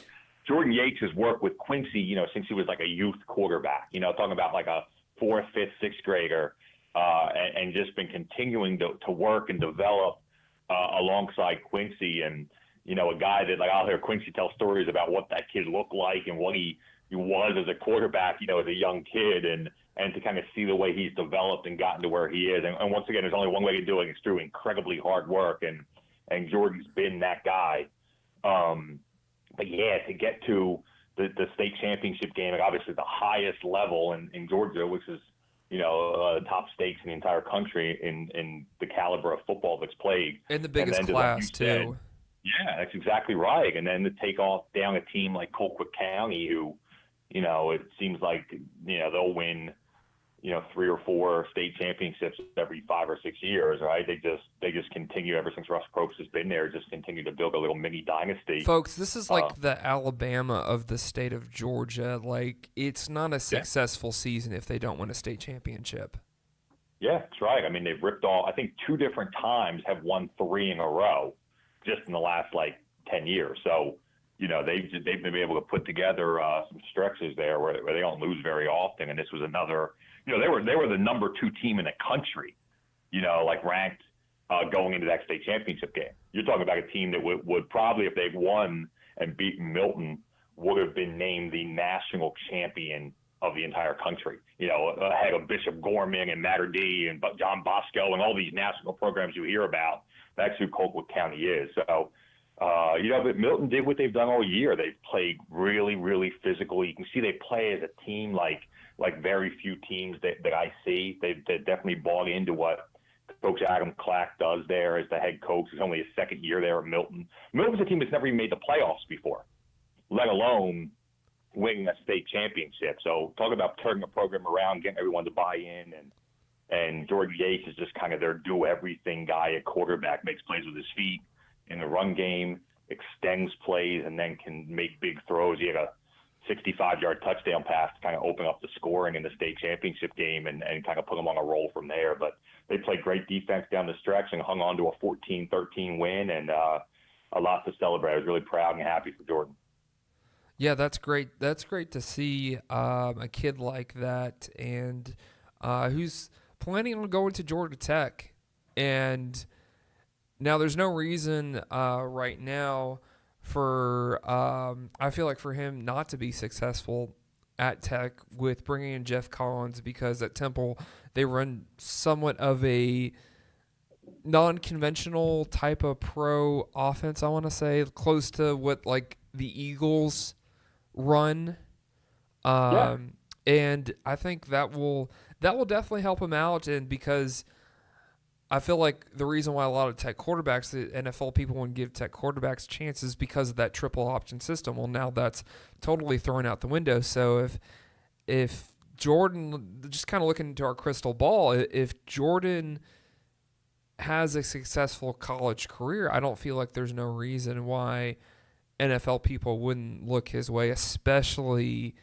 Jordan Yates has worked with Quincy, since he was like a youth quarterback. Talking about like a 4th, 5th, 6th grader, and just been continuing to work and develop alongside Quincy. And a guy that, like, I'll hear Quincy tell stories about what that kid looked like and what he was as a quarterback, as a young kid, and to kind of see the way he's developed and gotten to where he is. And once again, there's only one way to do it. It's through incredibly hard work, and Jordan's been that guy. But yeah, to get to the state championship game, like obviously the highest level in Georgia, which is, top stakes in the entire country in the caliber of football that's played. In the biggest class, too. Yeah, that's exactly right. And then to take off down a team like Colquitt County, who, it seems like, they'll win, 3 or 4 state championships every 5 or 6 years, right? They just continue ever since Russ Probst has been there, just continue to build a little mini dynasty. Folks, this is like the Alabama of the state of Georgia. Like, it's not a successful season if they don't win a state championship. Yeah, that's right. I mean, they've ripped off, I think 2 different times have won 3 in a row just in the last 10 years. So, they've been able to put together some stretches there where they don't lose very often. And this was another, they were the number 2 team in the country, ranked going into that state championship game. You're talking about a team that would probably, if they'd won and beaten Milton, would have been named the national champion of the entire country. Ahead of Bishop Gorman and Matter D and John Bosco and all these national programs you hear about. That's who Colquitt County is. So, but Milton did what they've done all year. They've played really, really physical. You can see they play as a team like very few teams that I see. They've definitely bought into what Coach Adam Clack does there as the head coach. It's only his 2nd year there at Milton. Milton's a team that's never even made the playoffs before, let alone winning a state championship. So talk about turning the program around, getting everyone to buy in, and Jordan Yates is just kind of their do-everything guy at quarterback, makes plays with his feet in the run game, extends plays, and then can make big throws. He had a 65-yard touchdown pass to kind of open up the scoring in the state championship game and kind of put them on a roll from there. But they played great defense down the stretch and hung on to a 14-13 win, and a lot to celebrate. I was really proud and happy for Jordan. Yeah, that's great. That's great to see a kid like that, and who's planning on going to Georgia Tech. And now there's no reason right now for I feel like for him not to be successful at Tech with bringing in Jeff Collins, because at Temple they run somewhat of a non-conventional type of pro offense, I want to say, close to what like the Eagles run Yeah. And I think that will definitely help him out, and because I feel like the reason why a lot of tech quarterbacks, the NFL people want to give tech quarterbacks chances because of that triple option system. Well, now that's totally thrown out the window. So if Jordan, just kind of looking into our crystal ball, if Jordan has a successful college career, I don't feel like there's no reason why NFL people wouldn't look his way, especially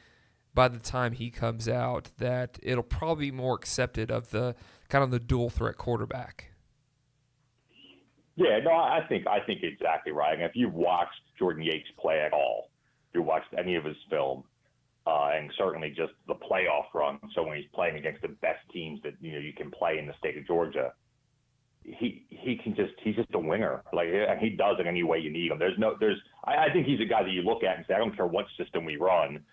by the time he comes out, that it'll probably be more accepted of the kind of the dual threat quarterback. Yeah, no, I think exactly right. And if you've watched Jordan Yates play at all, if you watched any of his film, and certainly just the playoff run, so when he's playing against the best teams that you can play in the state of Georgia, he's just a winger. Like, and he does it any way you need him. I think he's a guy that you look at and say, I don't care what system we run,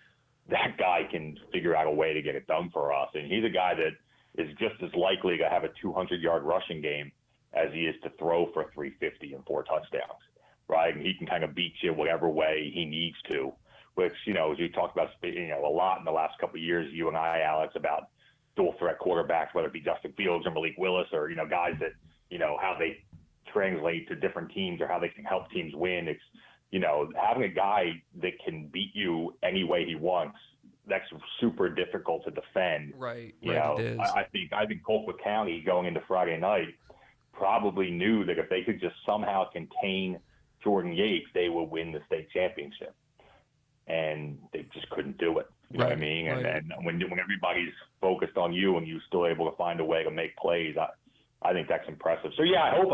that guy can figure out a way to get it done for us. And he's a guy that is just as likely to have a 200-yard rushing game as he is to throw for 350 and 4 touchdowns, right? And he can kind of beat you whatever way he needs to, which, as we talked about, a lot in the last couple of years, you and I, Alex, about dual threat quarterbacks, whether it be Justin Fields or Malik Willis or, guys that, how they translate to different teams or how they can help teams win. It's, having a guy that can beat you any way he wants, that's super difficult to defend. Right. It is. I think Colquitt County going into Friday night probably knew that if they could just somehow contain Jordan Yates, they would win the state championship. And they just couldn't do it. You know what I mean? Right. And when everybody's focused on you and you're still able to find a way to make plays, I think that's impressive. So, yeah, I hope,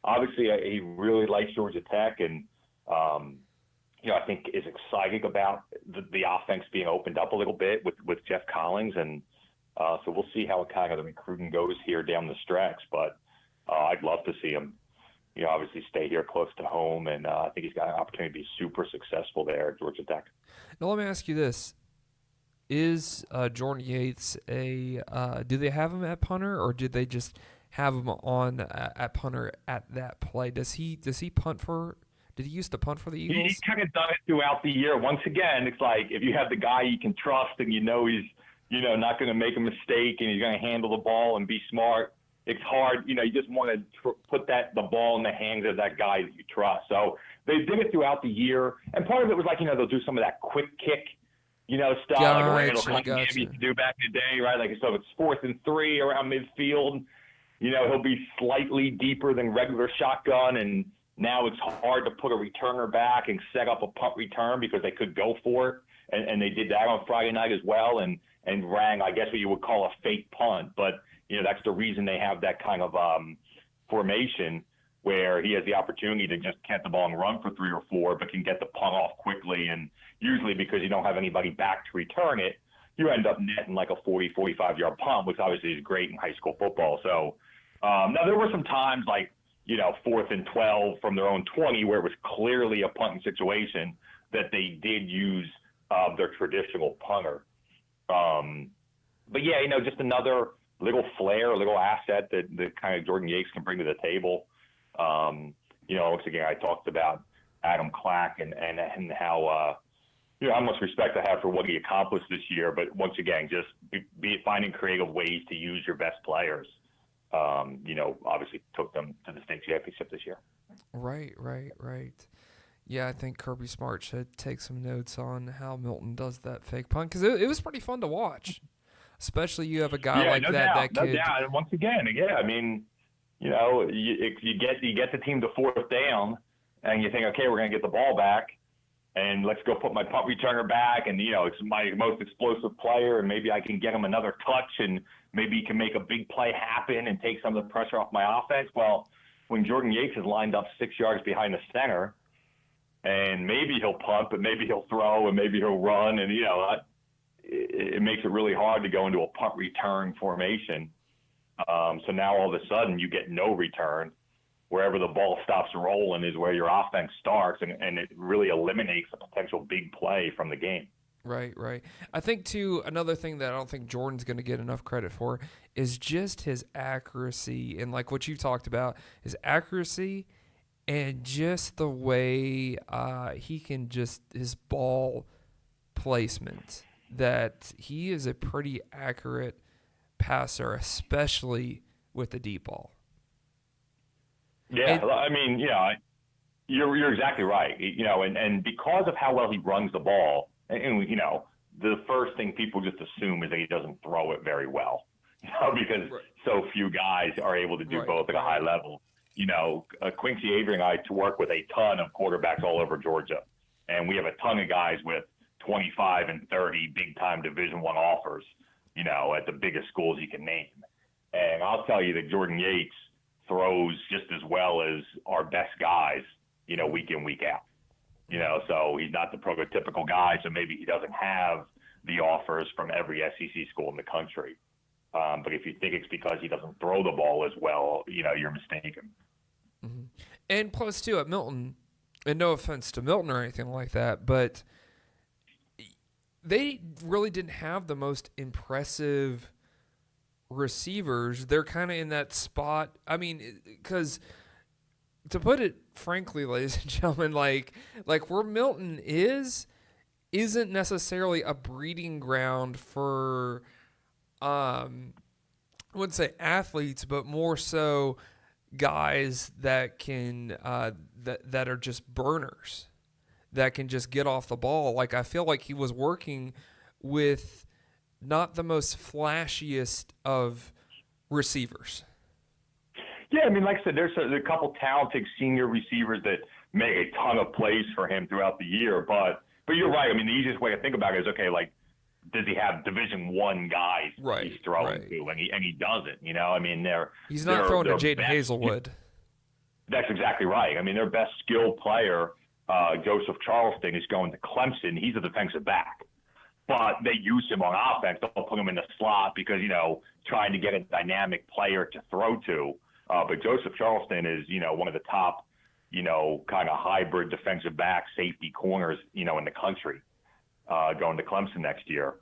obviously he really likes Georgia Tech and, I think is excited about the offense being opened up a little bit with Jeff Collins. And so we'll see how kind of the recruiting goes here down the stretch. But I'd love to see him, obviously stay here close to home. And I think he's got an opportunity to be super successful there at Georgia Tech. Now, let me ask you this. Is Jordan Yates do they have him at punter, or did they just have him on at punter at that play? Does he punt for? Did he used to punt for the Eagles? He's kind of done it throughout the year. Once again, it's like if you have the guy you can trust and he's not going to make a mistake and he's going to handle the ball and be smart. It's hard, you just want to put the ball in the hands of that guy that you trust. So they did it throughout the year, and part of it was like they'll do some of that quick kick, stuff like Randall Cunningham used to do back in the day, right? Like so, if it's 4th and 3 around midfield, he'll be slightly deeper than regular shotgun, and now it's hard to put a returner back and set up a punt return because they could go for it, and they did that on Friday night as well, and rang, I guess, what you would call a fake punt, but. That's the reason they have that kind of formation where he has the opportunity to just catch the ball and run for 3 or 4, but can get the punt off quickly. And usually because you don't have anybody back to return it, you end up netting like a 40, 45-yard punt, which obviously is great in high school football. So now there were some times like, 4th and 12 from their own 20 where it was clearly a punting situation that they did use their traditional punter. But yeah, just another little flair, a little asset that kind of Jordan Yates can bring to the table. Once again, I talked about Adam Clack and how, how much respect I have for what he accomplished this year. But once again, just be finding creative ways to use your best players. Obviously took them to the state championship this year. Right. Yeah, I think Kirby Smart should take some notes on how Milton does that fake punt because it was pretty fun to watch. Especially you have a guy like that No kid. doubt. And once again, I mean, you get the team to 4th down, and you think, okay, we're going to get the ball back, and let's go put my punt returner back, and it's my most explosive player, and maybe I can get him another touch, and maybe he can make a big play happen and take some of the pressure off my offense. Well, when Jordan Yates is lined up 6 yards behind the center, and maybe he'll punt, but maybe he'll throw, and maybe he'll run, and it makes it really hard to go into a punt return formation. So now all of a sudden you get no return. Wherever the ball stops rolling is where your offense starts, and it really eliminates a potential big play from the game. Right. I think, too, another thing that I don't think Jordan's going to get enough credit for is just his accuracy and, like what you talked about, his accuracy and just the way he can his ball placement. that he is a pretty accurate passer, especially with the deep ball. Yeah, I mean, you're exactly right. And because of how well he runs the ball, and the first thing people just assume is that he doesn't throw it very well, because so few guys are able to do both at a high level. Quincy Avery and I work with a ton of quarterbacks all over Georgia, and we have a ton of guys with 25 and 30 big-time Division I offers, at the biggest schools you can name. And I'll tell you that Jordan Yates throws just as well as our best guys, week in, week out. So he's not the prototypical guy, so maybe he doesn't have the offers from every SEC school in the country. But if you think it's because he doesn't throw the ball as well, you're mistaken. Mm-hmm. And plus, too, at Milton, and no offense to Milton or anything like that, but they really didn't have the most impressive receivers. They're kind of in that spot. I mean, because to put it frankly, ladies and gentlemen, like where Milton isn't necessarily a breeding ground for I wouldn't say athletes, but more so guys that can that are just burners, that can just get off the ball. Like, I feel like he was working with not the most flashiest of receivers. Yeah, I mean, like I said, there's a couple talented senior receivers that make a ton of plays for him throughout the year. But you're right. I mean, the easiest way to think about it is, okay, like, does he have Division I guys he's throwing to? And he doesn't. I mean, he's not throwing to Jaden Hazelwood. That's exactly right. I mean, their best skilled player, Joseph Charleston, is going to Clemson. He's a defensive back. But they use him on offense. They'll put him in the slot because, trying to get a dynamic player to throw to. But Joseph Charleston is, one of the top, kind of hybrid defensive back safety corners, in the country, going to Clemson next year.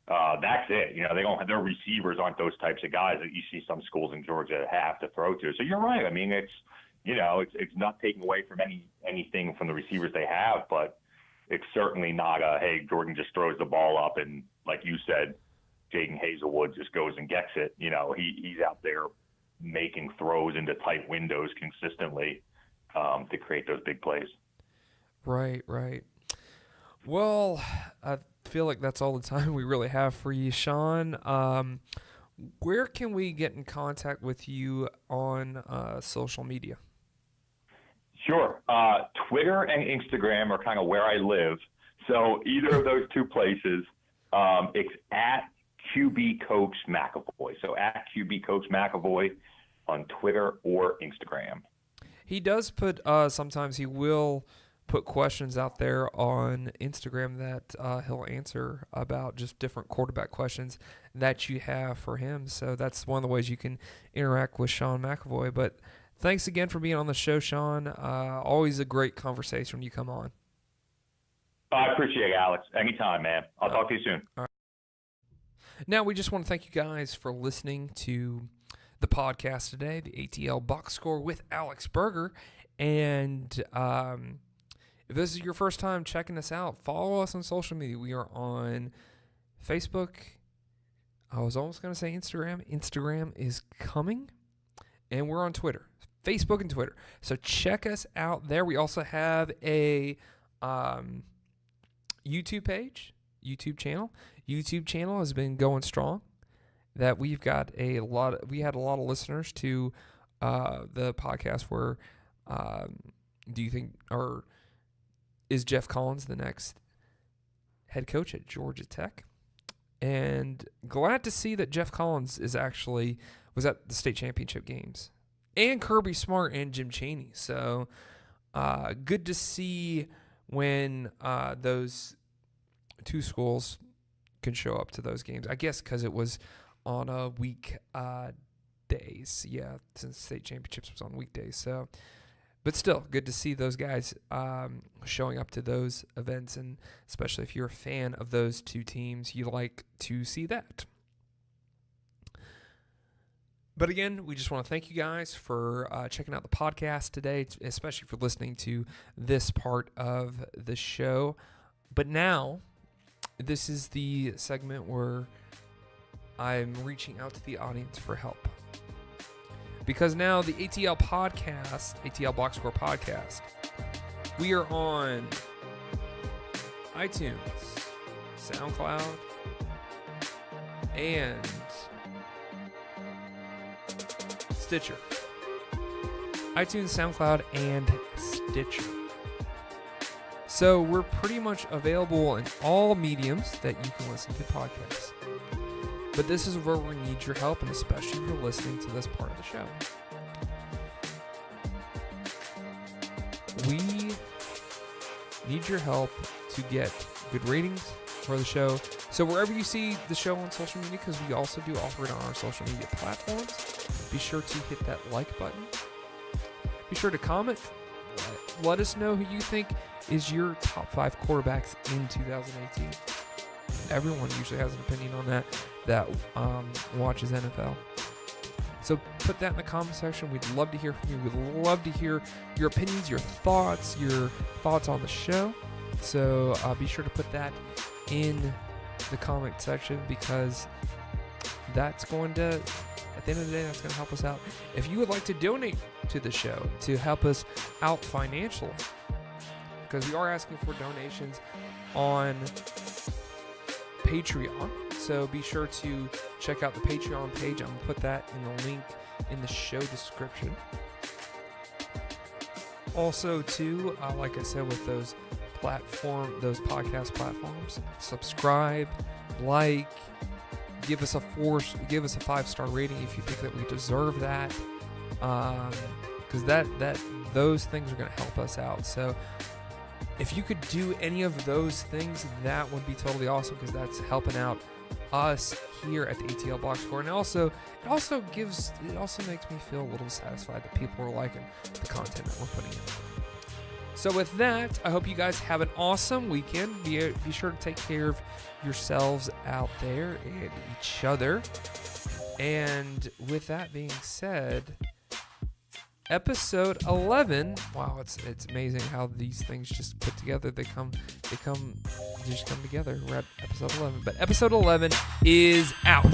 That's it. They don't have, their receivers aren't those types of guys that you see some schools in Georgia have to throw to. So you're right. I mean, it's not taking away from anything from the receivers they have, but it's certainly not hey, Jordan just throws the ball up and, like you said, Jaden Hazelwood just goes and gets it. He's out there making throws into tight windows consistently to create those big plays. Right. Well, I feel like that's all the time we really have for you, Sean. Where can we get in contact with you on social media? Sure. Twitter and Instagram are kind of where I live. So either of those two places, it's at QB Coach McEvoy. So at QB Coach McEvoy on Twitter or Instagram. He does put, sometimes he will put questions out there on Instagram that he'll answer about just different quarterback questions that you have for him. So that's one of the ways you can interact with Sean McEvoy. But thanks again for being on the show, Sean. Always a great conversation when you come on. I appreciate it, Alex. Anytime, man. I'll talk to you soon. All right. Now, we just want to thank you guys for listening to the podcast today, the ATL Box Score with Alex Berger. And if this is your first time checking us out, follow us on social media. We are on Facebook. I was almost going to say Instagram. Instagram is coming. And we're on Twitter, Facebook and Twitter. So check us out there. We also have a YouTube page, YouTube channel. YouTube channel has been going strong. That we've got we had a lot of listeners to the podcast where do you think, or is Jeff Collins the next head coach at Georgia Tech? And glad to see that Jeff Collins was at the state championship games, and Kirby Smart and Jim Chaney. So good to see when those two schools can show up to those games. I guess because it was on a week days. Yeah, since state championships was on weekdays. So, but still, good to see those guys showing up to those events, and especially if you're a fan of those two teams, you like to see that. But again, we just want to thank you guys for checking out the podcast today, especially for listening to this part of the show. But now this is the segment where I'm reaching out to the audience for help. Because now the ATL podcast, ATL Box Score podcast, we are on iTunes, SoundCloud, and Stitcher. iTunes, SoundCloud, and Stitcher. So we're pretty much available in all mediums that you can listen to podcasts. But this is where we need your help, and especially if you're listening to this part of the show. We need your help to get good ratings for the show. So wherever you see the show on social media, because we also do offer it on our social media platforms, be sure to hit that like button. Be sure to comment. Let us know who you think is your top 5 quarterbacks in 2018. Everyone usually has an opinion on that watches NFL. So put that in the comment section. We'd love to hear from you. We'd love to hear your opinions, your thoughts on the show. So be sure to put that in the comment section, because that's going to, at the end of the day, that's going to help us out. If you would like to donate to the show to help us out financially, because we are asking for donations on Patreon. So be sure to check out the Patreon page. I'm going to put that in the link in the show description. Also, too, like I said, with those podcast platforms, subscribe, like, give us a 5-star rating if you think that we deserve that, because those things are going to help us out. So if you could do any of those things, that would be totally awesome, because that's helping out us here at the ATL Box Score. And it also makes me feel a little satisfied that people are liking the content that we're putting in. So with that, I hope you guys have an awesome weekend. Be sure to take care of yourselves out there and each other. And with that being said, episode 11. Wow, it's amazing how these things just put together. They just come together. We're at episode 11, but episode 11 is out.